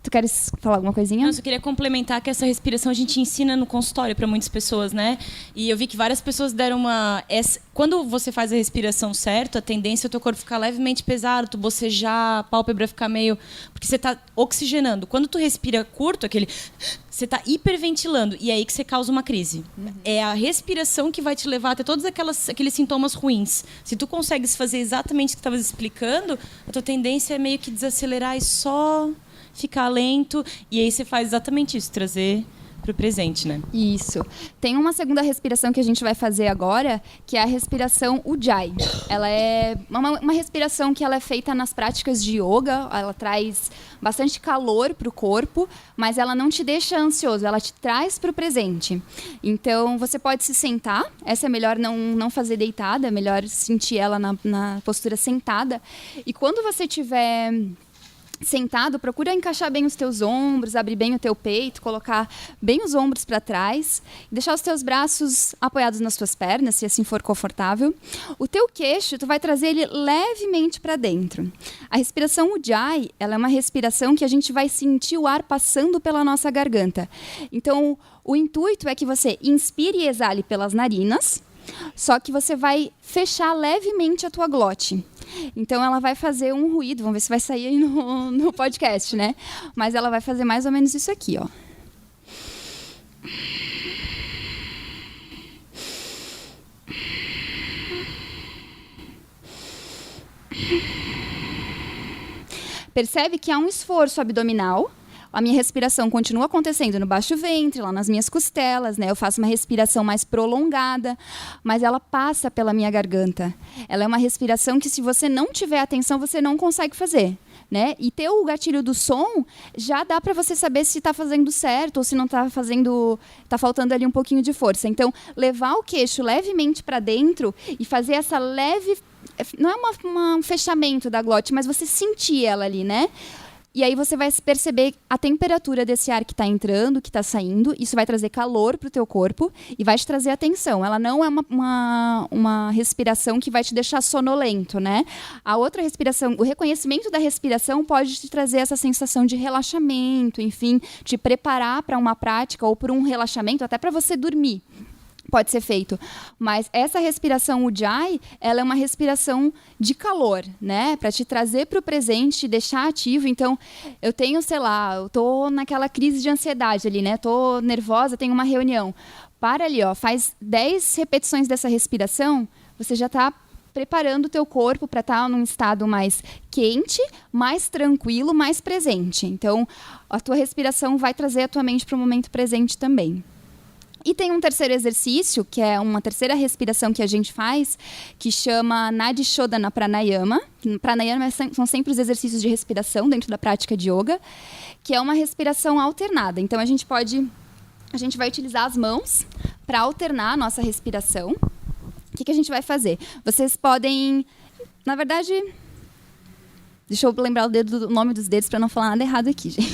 Tu queres falar alguma coisinha? Eu só queria complementar que essa respiração a gente ensina no consultório para muitas pessoas, né? E eu vi que várias pessoas deram quando você faz a respiração certa, a tendência é o teu corpo ficar levemente pesado, tu bocejar, a pálpebra ficar meio... Porque você tá oxigenando. Quando tu respira curto, você tá hiperventilando e é aí que você causa uma crise. Uhum. É a respiração que vai te levar até todos aqueles sintomas ruins. Se tu consegues fazer exatamente o que tu estavas explicando, a tua tendência é meio que desacelerar e só... ficar lento, e aí você faz exatamente isso, trazer pro presente, né? Isso. Tem uma segunda respiração que a gente vai fazer agora, que é a respiração Ujjayi. Ela é uma respiração que ela é feita nas práticas de yoga, ela traz bastante calor para o corpo, mas ela não te deixa ansioso, ela te traz para o presente. Então, você pode se sentar, essa é melhor não fazer deitada, é melhor sentir ela na postura sentada. E quando você estiver sentado, procura encaixar bem os teus ombros, abrir bem o teu peito, colocar bem os ombros para trás, deixar os teus braços apoiados nas tuas pernas, se assim for confortável. O teu queixo, tu vai trazer ele levemente para dentro. A respiração Ujjayi, ela é uma respiração que a gente vai sentir o ar passando pela nossa garganta. Então, o intuito é que você inspire e exale pelas narinas, só que você vai fechar levemente a tua glote. Então, ela vai fazer um ruído, vamos ver se vai sair aí no podcast, né? Mas ela vai fazer mais ou menos isso aqui, ó. Percebe que há um esforço abdominal. A minha respiração continua acontecendo no baixo ventre, lá nas minhas costelas, né? Eu faço uma respiração mais prolongada, mas ela passa pela minha garganta. Ela é uma respiração que, se você não tiver atenção, você não consegue fazer, né? E ter o gatilho do som já dá para você saber se está fazendo certo ou se não está fazendo, está faltando ali um pouquinho de força. Então, levar o queixo levemente para dentro e fazer essa leve, não é um fechamento da glote, mas você sentir ela ali, né? E aí você vai perceber a temperatura desse ar que está entrando, que está saindo. Isso vai trazer calor para o teu corpo e vai te trazer atenção. Ela não é uma respiração que vai te deixar sonolento, né? A outra respiração, o reconhecimento da respiração pode te trazer essa sensação de relaxamento, enfim, te preparar para uma prática ou para um relaxamento, até para você dormir. Pode ser feito, mas essa respiração Ujjayi, ela é uma respiração de calor, né? Para te trazer para o presente, te deixar ativo. Então, eu tenho, sei lá, eu tô naquela crise de ansiedade ali, né? Tô nervosa, tenho uma reunião. Para ali, ó, faz 10 repetições dessa respiração, você já está preparando o teu corpo para estar num estado mais quente, mais tranquilo, mais presente. Então, a tua respiração vai trazer a tua mente para o momento presente também. E tem um terceiro exercício, que é uma terceira respiração que a gente faz, que chama Nadi Shodhana Pranayama. Pranayama são sempre os exercícios de respiração dentro da prática de yoga, que é uma respiração alternada. Então, a gente vai utilizar as mãos para alternar a nossa respiração. O que a gente vai fazer? Vocês podem, na verdade... Deixa eu lembrar o nome dos dedos para não falar nada errado aqui, gente.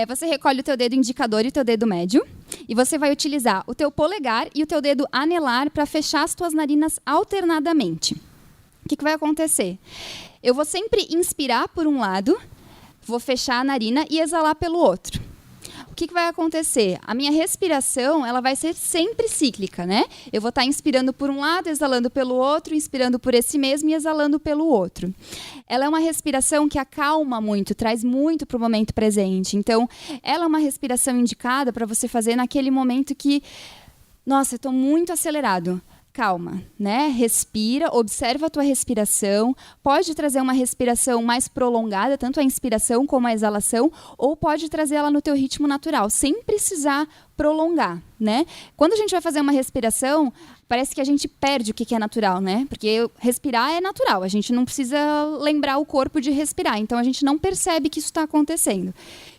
Você recolhe o teu dedo indicador e o teu dedo médio e você vai utilizar o teu polegar e o teu dedo anelar para fechar as tuas narinas alternadamente. O que vai acontecer? Eu vou sempre inspirar por um lado, vou fechar a narina e exalar pelo outro. O que vai acontecer? A minha respiração, ela vai ser sempre cíclica, né? Eu vou estar inspirando por um lado, exalando pelo outro, inspirando por esse mesmo e exalando pelo outro. Ela é uma respiração que acalma muito, traz muito para o momento presente. Então, ela é uma respiração indicada para você fazer naquele momento que, nossa, eu estou muito acelerado. Calma, né? Respira, observa a tua respiração. Pode trazer uma respiração mais prolongada, tanto a inspiração como a exalação, ou pode trazer ela no teu ritmo natural, sem precisar prolongar, né? Quando a gente vai fazer uma respiração, parece que a gente perde o que é natural, né? Porque respirar é natural, a gente não precisa lembrar o corpo de respirar, então a gente não percebe que isso está acontecendo.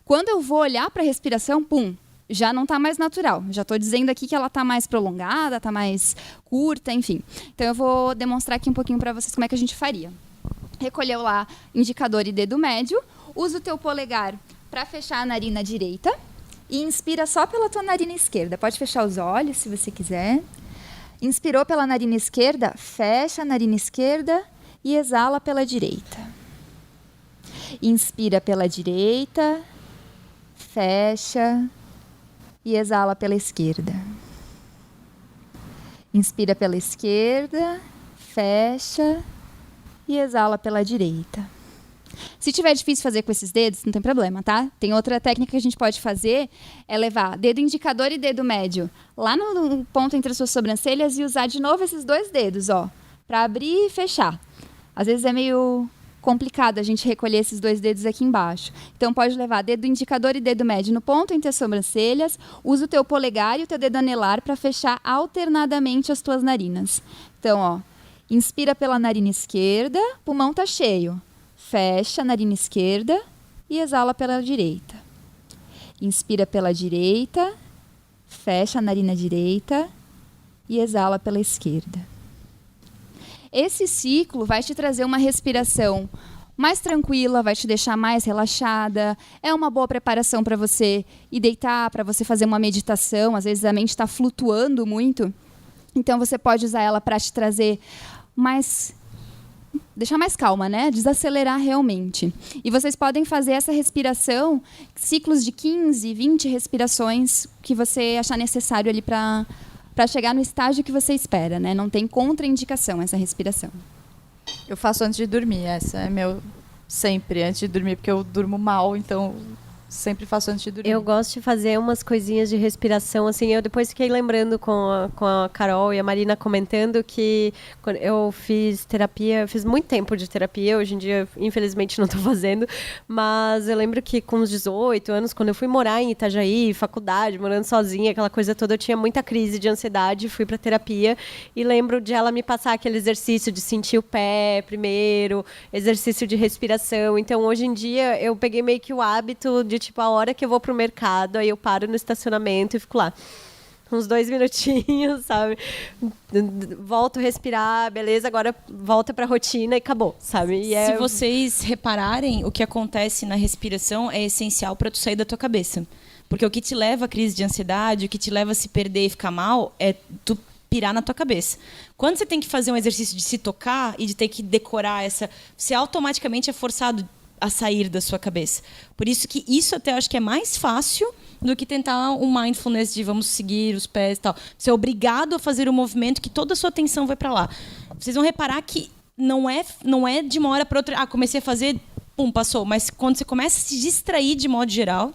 Quando eu vou olhar para a respiração, pum, já não está mais natural. Já estou dizendo aqui que ela está mais prolongada, está mais curta, enfim. Então, eu vou demonstrar aqui um pouquinho para vocês como é que a gente faria. Recolheu lá indicador e dedo médio. Usa o teu polegar para fechar a narina direita. E inspira só pela tua narina esquerda. Pode fechar os olhos, se você quiser. Inspirou pela narina esquerda, fecha a narina esquerda e exala pela direita. Inspira pela direita, fecha e exala pela esquerda. Inspira pela esquerda, fecha e exala pela direita. Se tiver difícil fazer com esses dedos, não tem problema, tá? Tem outra técnica que a gente pode fazer, é levar dedo indicador e dedo médio lá no ponto entre as suas sobrancelhas e usar de novo esses dois dedos, ó, para abrir e fechar. Às vezes é meio complicado a gente recolher esses 2 dedos aqui embaixo. Então, pode levar dedo indicador e dedo médio no ponto entre as sobrancelhas. Usa o teu polegar e o teu dedo anelar para fechar alternadamente as tuas narinas. Então, ó, inspira pela narina esquerda, pulmão tá cheio. Fecha a narina esquerda e exala pela direita. Inspira pela direita, fecha a narina direita e exala pela esquerda. Esse ciclo vai te trazer uma respiração mais tranquila, vai te deixar mais relaxada. É uma boa preparação para você ir deitar, para você fazer uma meditação. Às vezes a mente está flutuando muito. Então você pode usar ela para te trazer mais... deixar mais calma, né? Desacelerar realmente. E vocês podem fazer essa respiração, ciclos de 15, 20 respirações que você achar necessário ali para chegar no estágio que você espera, né? Não tem contraindicação essa respiração. Eu faço antes de dormir, essa é meu sempre antes de dormir, porque eu durmo mal, então sempre faço antes de dormir. Eu gosto de fazer umas coisinhas de respiração, assim, eu depois fiquei lembrando com a Carol e a Marina comentando que quando eu fiz terapia, eu fiz muito tempo de terapia, hoje em dia, infelizmente, não estou fazendo, mas eu lembro que com uns 18 anos, quando eu fui morar em Itajaí, faculdade, morando sozinha, aquela coisa toda, eu tinha muita crise de ansiedade, fui para terapia e lembro de ela me passar aquele exercício de sentir o pé primeiro, exercício de respiração, então hoje em dia eu peguei meio que o hábito de tipo, a hora que eu vou pro mercado, aí eu paro no estacionamento e fico lá uns 2 minutinhos, sabe? Volto a respirar, beleza, agora volta pra rotina e acabou, sabe? E Se vocês repararem, o que acontece na respiração é essencial para tu sair da tua cabeça. Porque o que te leva à crise de ansiedade, o que te leva a se perder e ficar mal, é tu pirar na tua cabeça. Quando você tem que fazer um exercício de se tocar e de ter que decorar você automaticamente é forçado a sair da sua cabeça. Por isso que isso até acho que é mais fácil do que tentar um mindfulness de vamos seguir os pés e tal. Você é obrigado a fazer um movimento que toda a sua atenção vai para lá. Vocês vão reparar que não é de uma hora para outra, comecei a fazer, pum, passou. Mas quando você começa a se distrair de modo geral,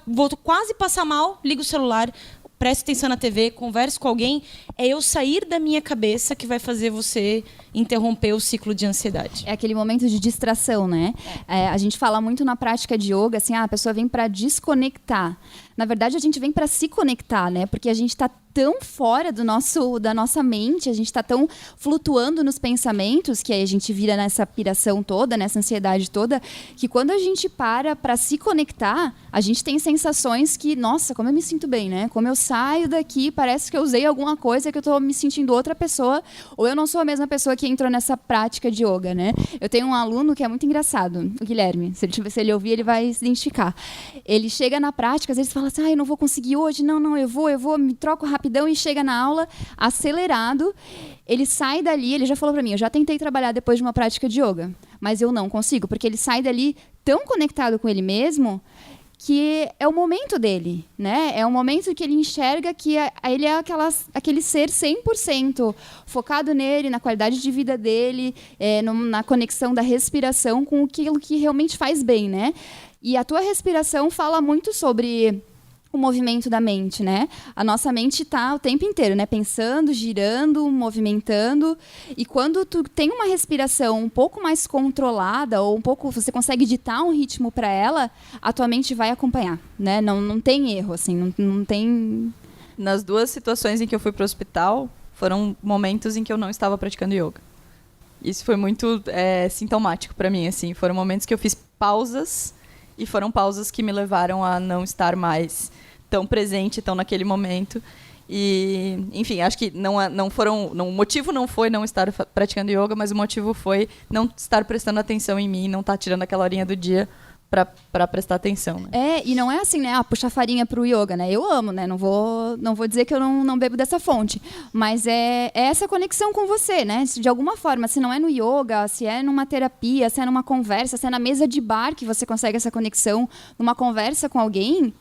voltou quase a passar mal, liga o celular, preste atenção na TV, converse com alguém, é eu sair da minha cabeça que vai fazer você interromper o ciclo de ansiedade. É aquele momento de distração, né? A gente fala muito na prática de yoga, assim, a pessoa vem para desconectar. Na verdade, a gente vem para se conectar, né? Porque a gente está tão fora da nossa mente, a gente está tão flutuando nos pensamentos, que aí a gente vira nessa piração toda, nessa ansiedade toda, que quando a gente para se conectar, a gente tem sensações que, nossa, como eu me sinto bem, né? Como eu saio daqui, parece que eu usei alguma coisa, que eu estou me sentindo outra pessoa, ou eu não sou a mesma pessoa que entrou nessa prática de yoga, né? Eu tenho um aluno que é muito engraçado, o Guilherme. Se ele ouvir, ele vai se identificar. Ele chega na prática, às vezes fala assim, eu não vou conseguir hoje, não, eu vou, me troco rapidão e chega na aula acelerado. Ele sai dali, ele já falou pra mim, eu já tentei trabalhar depois de uma prática de yoga, mas eu não consigo, porque ele sai dali tão conectado com ele mesmo que é o momento dele, né? É o momento que ele enxerga que ele é aquele ser 100% focado nele, na qualidade de vida dele, na conexão da respiração com aquilo que realmente faz bem, né? E a tua respiração fala muito sobre o movimento da mente, né? A nossa mente está o tempo inteiro, né? Pensando, girando, movimentando. E quando tu tem uma respiração um pouco mais controlada ou você consegue ditar um ritmo para ela, a tua mente vai acompanhar, né? Não tem erro, assim, não tem... Nas 2 situações em que eu fui para o hospital, foram momentos em que eu não estava praticando yoga. Isso foi muito sintomático para mim, assim. Foram momentos que eu fiz pausas e foram pausas que me levaram a não estar mais tão presente, tão naquele momento. E, enfim, acho que o motivo não foi não estar praticando yoga, mas o motivo foi não estar prestando atenção em mim, não estar tirando aquela horinha do dia para prestar atenção, né? E não é assim, né? Puxar farinha pro yoga, né? Eu amo, né? Não vou dizer que eu não bebo dessa fonte. Mas é essa conexão com você, né? De alguma forma, se não é no yoga, se é numa terapia, se é numa conversa, se é na mesa de bar que você consegue essa conexão, numa conversa com alguém,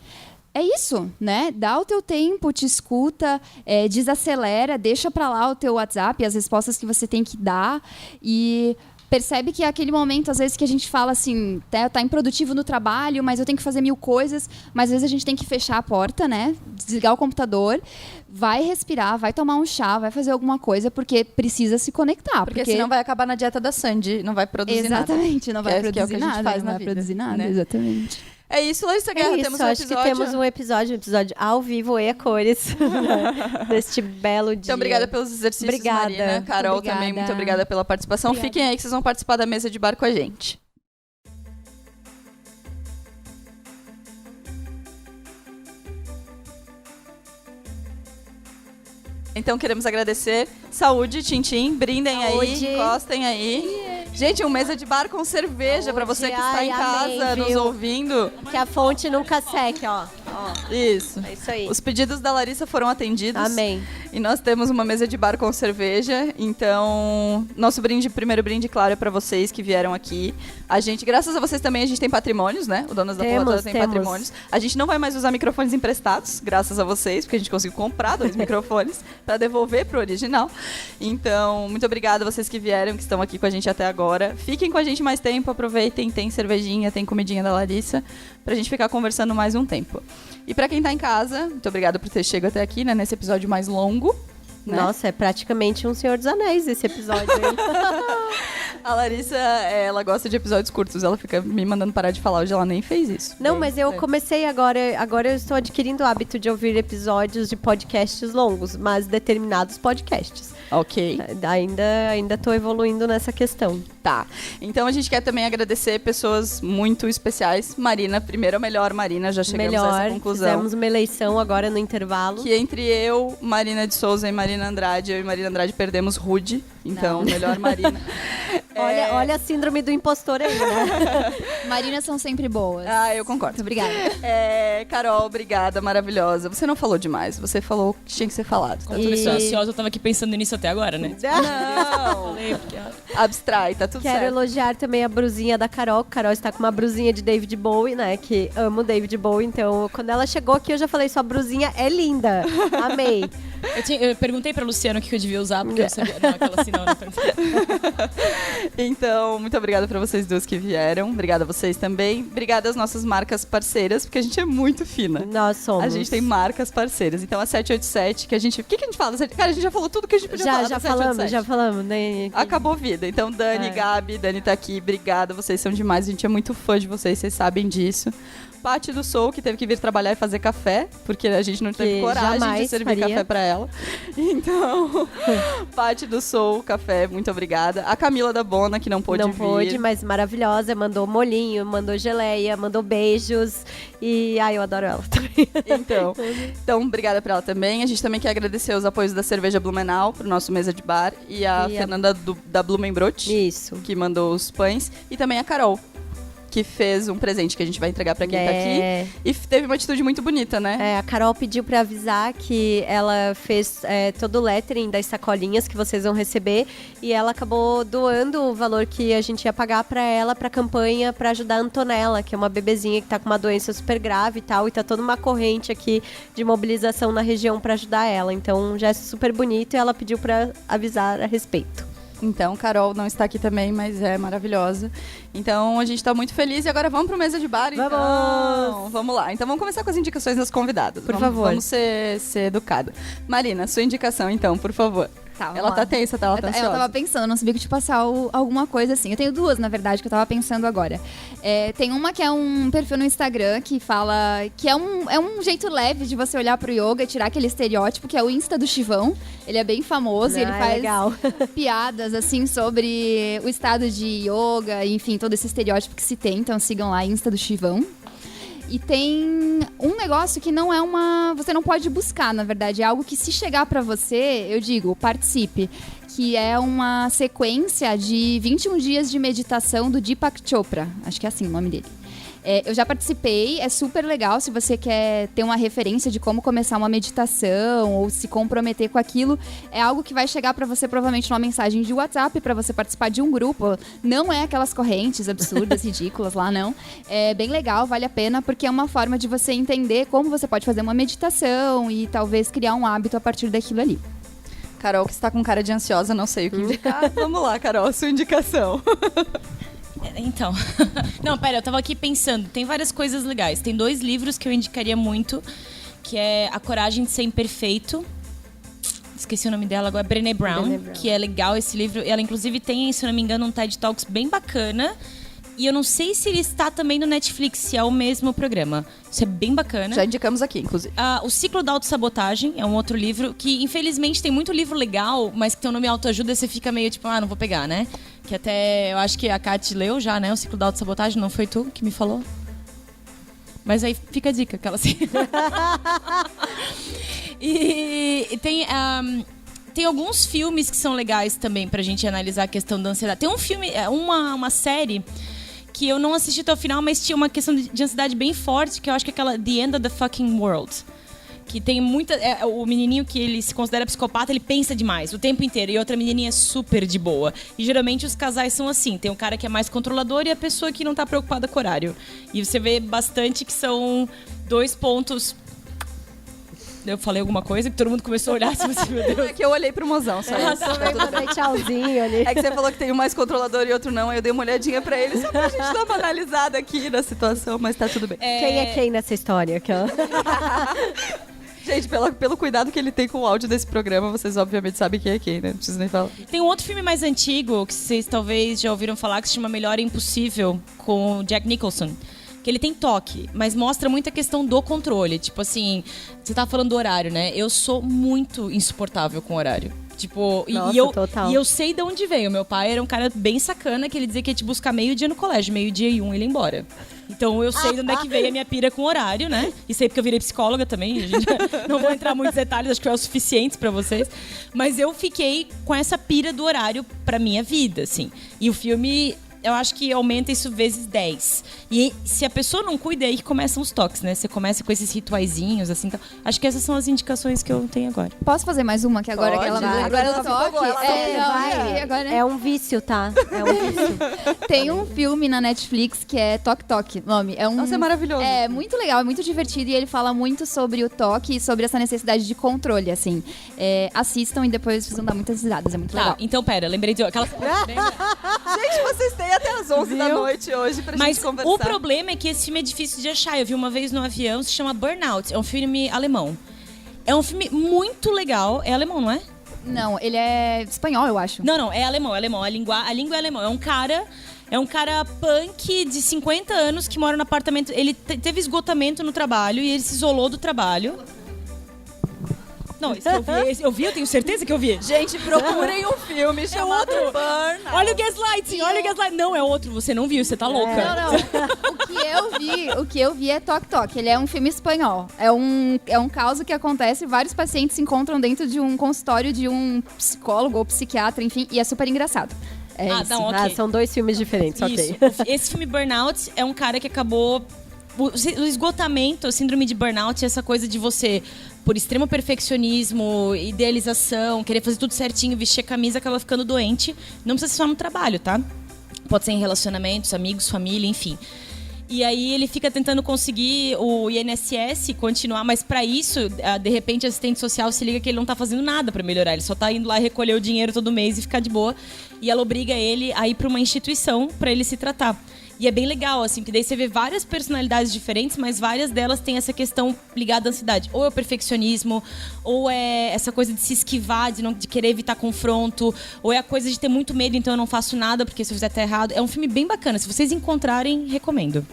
é isso, né? Dá o teu tempo, te escuta, desacelera, deixa pra lá o teu WhatsApp, as respostas que você tem que dar e percebe que é aquele momento, às vezes, que a gente fala assim, tá improdutivo no trabalho, mas eu tenho que fazer 1000 coisas, mas às vezes a gente tem que fechar a porta, né? Desligar o computador, vai respirar, vai tomar um chá, vai fazer alguma coisa, porque precisa se conectar. Porque senão vai acabar na dieta da Sandy, não vai produzir nada. Exatamente, não vai Que é o que a produzir gente nada, faz não na vai vida, produzir nada, né? exatamente. É isso, Larissa Guerra, É isso, temos um acho episódio. que temos um episódio ao vivo e a cores deste belo dia. Então, obrigada pelos exercícios, Obrigada. Marina. Carol Obrigada. também, muito obrigada pela participação. Obrigada. Fiquem aí que vocês vão participar da mesa de bar com a gente. Então, queremos agradecer. Saúde, Tintim. Brindem Saúde. aí, encostem aí. Gente, um mesa de bar com cerveja para você que está em Ai, casa amém, nos viu? ouvindo. Que a fonte nunca seque, ó. Isso. É isso aí. Os pedidos da Larissa foram atendidos. Amém. E nós temos uma mesa de bar com cerveja. Então, nosso primeiro brinde, claro, é para vocês que vieram aqui. A gente, graças a vocês também, a gente tem patrimônios, né? O Donas da Porra Toda tem patrimônios. A gente não vai mais usar microfones emprestados, graças a vocês, porque a gente conseguiu comprar 2 microfones para devolver pro original. Então, muito obrigada a vocês que vieram, que estão aqui com a gente até agora. Fiquem com a gente mais tempo, aproveitem, tem cervejinha, tem comidinha da Larissa, pra gente ficar conversando mais um tempo. E pra quem tá em casa, muito obrigada por ter chegado até aqui, né, nesse episódio mais longo. Né? Nossa, é praticamente um Senhor dos Anéis esse episódio aí. A Larissa, ela gosta de episódios curtos, ela fica me mandando parar de falar, hoje ela nem fez isso. Não, mas eu comecei agora eu estou adquirindo o hábito de ouvir episódios de podcasts longos, mas determinados podcasts. Ok. Ainda tô evoluindo nessa questão. Tá. Então a gente quer também agradecer pessoas muito especiais. Marina, primeiro a melhor Marina, já chegamos a essa conclusão. Fizemos uma eleição agora no intervalo. Que entre eu, Marina de Souza e Marina Andrade, eu e Marina Andrade perdemos Rude. Então, melhor Marina. Olha a síndrome do impostor aí, né? Marinas são sempre boas. Ah, eu concordo. Muito obrigada. Carol, obrigada, maravilhosa. Você não falou demais, você falou o que tinha que ser falado. Tá Como tudo pessoa certo. ansiosa, eu tava aqui pensando nisso até agora, né? Não, abstrai, tá tudo Quero certo. elogiar também a brusinha da Carol. Carol está com uma brusinha de David Bowie, né? Que amo David Bowie. Então, quando ela chegou aqui, eu já falei, sua brusinha é linda. Amei. Eu perguntei pra Luciana o que eu devia usar, porque eu sabia. Não, aquela assim não. Então, muito obrigada pra vocês duas que vieram. Obrigada a vocês também. Obrigada às nossas marcas parceiras, porque a gente é muito fina. Nós somos. A gente tem marcas parceiras. Então, a 787, que a gente... O que a gente fala? Cara, a gente já falou tudo que a gente podia falar da 787. Já falamos, né? Acabou vida. Então, Dani, Gabi, Dani tá aqui. Obrigada, vocês são demais. A gente é muito fã de vocês sabem disso. Paty do Soul, que teve que vir trabalhar e fazer café, porque a gente não teve coragem de servir café pra ela. Então, Paty do Soul, café, muito obrigada. A Camila da Bona, que não pôde vir. Não pôde, mas maravilhosa. Mandou molinho, mandou geleia, mandou beijos. E, eu adoro ela também. Então, obrigada pra ela também. A gente também quer agradecer os apoios da Cerveja Blumenau, pro nosso mesa de bar. E a Fernanda da Blumenbrot, Isso. que mandou os pães. E também a Carol, que fez um presente que a gente vai entregar pra quem tá aqui. E teve uma atitude muito bonita, né? A Carol pediu pra avisar que ela fez todo o lettering das sacolinhas que vocês vão receber e ela acabou doando o valor que a gente ia pagar pra ela pra campanha pra ajudar a Antonella, que é uma bebezinha que tá com uma doença super grave e tal, e tá toda uma corrente aqui de mobilização na região pra ajudar ela. Então, um gesto super bonito e ela pediu pra avisar a respeito. Então, Carol não está aqui também, mas é maravilhosa. Então, a gente está muito feliz. E agora vamos para o mesa de bar, então. Vamos lá. Então, vamos começar com as indicações das convidadas. Por favor. Vamos ser educada. Marina, sua indicação, então, por favor. Tá, ela tá tensa, ela tá ansiosa. Eu tava pensando, não sabia que te passar alguma coisa assim. Eu tenho duas, na verdade, que eu tava pensando agora. Tem uma que é um perfil no Instagram que fala que é um jeito leve de você olhar pro yoga e tirar aquele estereótipo, que é o Insta do Chivão. Ele é bem famoso e ele faz piadas, assim, sobre o estado de yoga, enfim, todo esse estereótipo que se tem. Então sigam lá, Insta do Chivão. E tem um negócio que não é você não pode buscar, na verdade. É algo que, se chegar pra você, eu digo, participe. Que é uma sequência de 21 dias de meditação do Deepak Chopra. Acho que é assim o nome dele. Eu já participei, é super legal se você quer ter uma referência de como começar uma meditação ou se comprometer com aquilo. É algo que vai chegar pra você provavelmente numa mensagem de WhatsApp pra você participar de um grupo. Não é aquelas correntes absurdas, ridículas lá, não. É bem legal, vale a pena, porque é uma forma de você entender como você pode fazer uma meditação e talvez criar um hábito a partir daquilo ali. Carol, que está com cara de ansiosa, não sei o que indicar. Vamos lá, Carol, sua indicação. Então, não, pera, eu tava aqui pensando, tem várias coisas legais. Tem 2 livros que eu indicaria muito, que é A Coragem de Ser Imperfeito. Esqueci o nome dela agora, Brené Brown, que é legal esse livro. Ela, inclusive, tem, se eu não me engano, um TED Talks bem bacana. E eu não sei se ele está também no Netflix, se é o mesmo programa. Isso é bem bacana. Já indicamos aqui, inclusive. O Ciclo da Autossabotagem é um outro livro que, infelizmente, tem muito livro legal, mas que tem o nome autoajuda e você fica meio tipo, não vou pegar, né? Que até, eu acho que a Kate leu já, né? O Ciclo da Autossabotagem, não foi tu que me falou? Mas aí fica a dica, aquela assim. E tem alguns filmes que são legais também pra gente analisar a questão da ansiedade. Tem um filme, uma série que eu não assisti até o final, mas tinha uma questão de ansiedade bem forte, que eu acho que é aquela The End of the Fucking World. Que tem muita... o menininho que ele se considera psicopata, ele pensa demais o tempo inteiro. E outra menininha é super de boa. E geralmente os casais são assim. Tem um cara que é mais controlador e a pessoa que não tá preocupada com o horário. E você vê bastante que são 2 pontos... Eu falei alguma coisa que todo mundo começou a olhar assim, meu Deus. É que eu olhei pro mozão, só isso. Só veio mandar tchauzinho ali. É que você falou que tem um mais controlador e outro não, aí eu dei uma olhadinha pra ele, só pra gente dar uma analisada aqui na situação, mas tá tudo bem. Quem é quem nessa história? Aqui, ó. Gente, pelo cuidado que ele tem com o áudio desse programa, vocês obviamente sabem quem é quem, né? Não preciso nem falar. Tem um outro filme mais antigo, que vocês talvez já ouviram falar, que se chama Melhor Impossível, com o Jack Nicholson. Que ele tem toque, mas mostra muito a questão do controle. Tipo assim, você tava falando do horário, né? Eu sou muito insuportável com o horário. Tipo, Nossa, total. E eu sei de onde veio. Meu pai era um cara bem sacana, que ele dizia que ia te buscar meio-dia no colégio, meio-dia e 1 ele ia embora. Então eu sei de onde é que veio a minha pira com o horário, né? E sei porque eu virei psicóloga também. A gente não vou entrar em muitos detalhes, acho que é o suficiente pra vocês. Mas eu fiquei com essa pira do horário pra minha vida, assim. E o filme... eu acho que aumenta isso vezes 10. E se a pessoa não cuida, é aí que começam os toques, né? Você começa com esses rituaizinhos, assim. Então, acho que essas são as indicações que eu tenho agora. Posso fazer mais uma? Que agora Pode, que ela me vai. lembrou Agora do ela ficou toque. boa, ela vai. Agora, É um vício, tá? É um vício. Tem um filme na Netflix que é Toque Toque, o nome. Nossa, é maravilhoso. É muito legal, é muito divertido e ele fala muito sobre o toque e sobre essa necessidade de controle, assim. Assistam e depois vocês vão dar muitas risadas, é muito Tá, legal. então pera, lembrei de aquela... Gente, vocês têm até as 11 da noite hoje pra Mas gente conversar. o problema é que esse filme é difícil de achar. Eu vi uma vez no avião, se chama Burnout. É um filme alemão. É um filme muito legal. É alemão, não é? Não, ele é espanhol, eu acho. Não, é alemão, é alemão. A língua é alemão. É um cara punk de 50 anos que mora no apartamento. Ele teve esgotamento no trabalho e ele se isolou do trabalho. Não, eu tenho certeza que eu vi. Gente, procurem um filme chamado outro. Burnout. Olha o gaslighting, olha o gaslighting. Não, é outro, você não viu, você tá louca. Não. O que eu vi é Toque Toque. Ele é um filme espanhol. É um caso que acontece, vários pacientes se encontram dentro de um consultório de um psicólogo ou psiquiatra, enfim, e é super engraçado. É isso. Não, ok. São 2 filmes diferentes, Isso. ok. Esse filme Burnout é um cara que acabou... O esgotamento, a síndrome de burnout, essa coisa de você, por extremo perfeccionismo, idealização, querer fazer tudo certinho, vestir a camisa, acaba ficando doente. Não precisa ser só no trabalho, tá? Pode ser em relacionamentos, amigos, família, enfim. E aí ele fica tentando conseguir o INSS continuar, mas pra isso, de repente, a assistente social se liga que ele não tá fazendo nada pra melhorar. Ele só tá indo lá recolher o dinheiro todo mês e ficar de boa. E ela obriga ele a ir pra uma instituição pra ele se tratar. E é bem legal, assim, porque daí você vê várias personalidades diferentes, mas várias delas têm essa questão ligada à ansiedade. Ou é o perfeccionismo, ou é essa coisa de se esquivar, de querer evitar confronto, ou é a coisa de ter muito medo, então eu não faço nada, porque se eu fizer tá errado. É um filme bem bacana. Se vocês encontrarem, recomendo.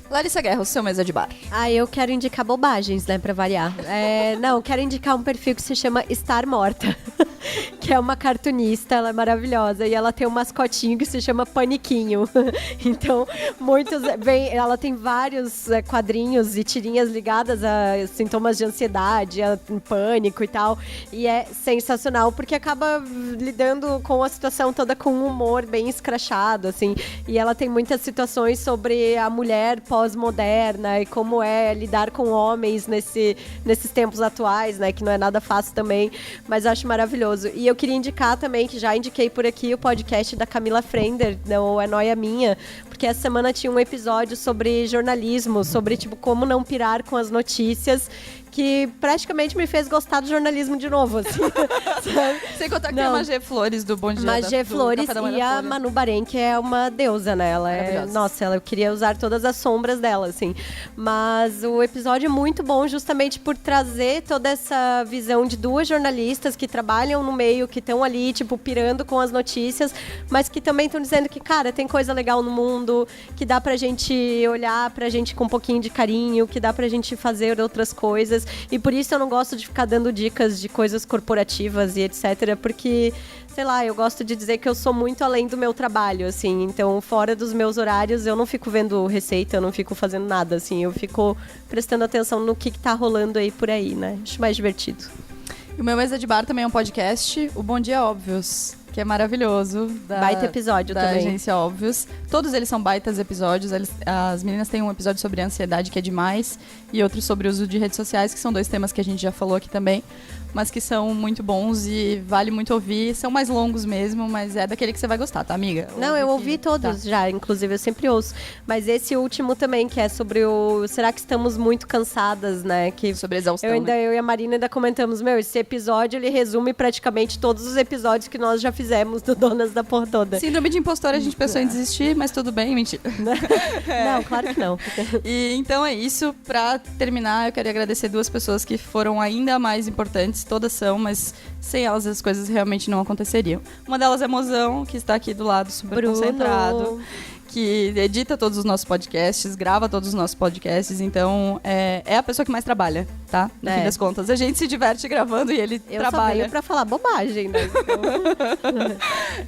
Larissa Guerra, o seu mesa de bar. Eu quero indicar bobagens, né, pra variar. Não, quero indicar um perfil que se chama Estar Morta, que é uma cartunista, ela é maravilhosa, e ela tem um mascotinho que se chama Paniquinho. Então, ela tem vários quadrinhos e tirinhas ligadas a sintomas de ansiedade, a pânico e tal, e é sensacional, porque acaba lidando com a situação toda com um humor bem escrachado, assim, e ela tem muitas situações sobre a mulher pós-moderna e como é lidar com homens nesses tempos atuais, né? Que não é nada fácil também, mas eu acho maravilhoso. E eu queria indicar também, que já indiquei por aqui, o podcast da Camila Frender, o É Nóia Minha, porque essa semana tinha um episódio sobre jornalismo, sobre, tipo, como não pirar com as notícias, que praticamente me fez gostar do jornalismo de novo, assim. Sabe? Sem contar que tem a Magê Flores do Bom Dia Magê do Flores Café da Manhã e da a Folha. Manu Bahrein, que é uma deusa, né? Ela é... Maravilhosa. Nossa, eu queria usar todas as sombras dela, assim. Mas o episódio é muito bom justamente por trazer toda essa visão de duas jornalistas que trabalham no meio, que estão ali, tipo, pirando com as notícias, mas que também estão dizendo que, cara, tem coisa legal no mundo, que dá pra gente olhar pra gente com um pouquinho de carinho, que dá pra gente fazer outras coisas. E por isso eu não gosto de ficar dando dicas de coisas corporativas e etc, porque, sei lá, eu gosto de dizer que eu sou muito além do meu trabalho, assim. Então, fora dos meus horários, eu não fico vendo receita, eu não fico fazendo nada, assim. Eu fico prestando atenção no que tá rolando aí por aí, né? Acho mais divertido. E o meu Mesa de Bar também é um podcast, o Bom Dia Óbvios, que é maravilhoso. Baita episódio da também. agência Óbvios. Todos eles são baitas episódios. As meninas têm um episódio sobre ansiedade, que é demais, e outro sobre o uso de redes sociais, que são 2 temas que a gente já falou aqui também, mas que são muito bons e vale muito ouvir. São mais longos mesmo, mas é daquele que você vai gostar, tá, amiga? Não, eu ouvi todos já, inclusive eu sempre ouço. Mas esse último também, que é sobre o... Será que estamos muito cansadas, né? Que Sobre exaustão, eu e a Marina ainda comentamos, esse episódio, ele resume praticamente todos os episódios que nós já fizemos do Donas da Porra Toda. Síndrome de impostora, a gente pensou em desistir, mas tudo bem, mentira. Não, claro que não. E então é isso. Pra terminar, eu queria agradecer 2 pessoas que foram ainda mais importantes. Todas são, mas sem elas as coisas realmente não aconteceriam. Uma delas é Mozão, que está aqui do lado, super Bruno. concentrado, que edita todos os nossos podcasts, grava todos os nossos podcasts, então é a pessoa que mais trabalha, tá? No fim das contas. A gente se diverte gravando e ele Eu trabalha. só venho pra falar bobagem, né?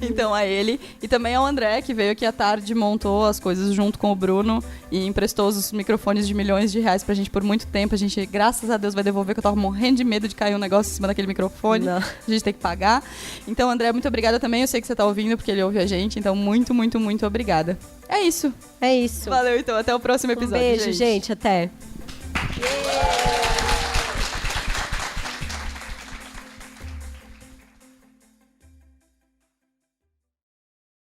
Então a ele. E também ao André, que veio aqui à tarde, montou as coisas junto com o Bruno e emprestou os microfones de milhões de reais pra gente por muito tempo. A gente, graças a Deus, vai devolver, que eu tava morrendo de medo de cair um negócio em cima daquele microfone. Não. A gente tem que pagar. Então, André, muito obrigada também. Eu sei que você tá ouvindo, porque ele ouve a gente. Então, muito, muito, muito obrigada. É isso. É isso. Valeu, então. Até o próximo Um episódio, beijo, gente. Até. Yeah!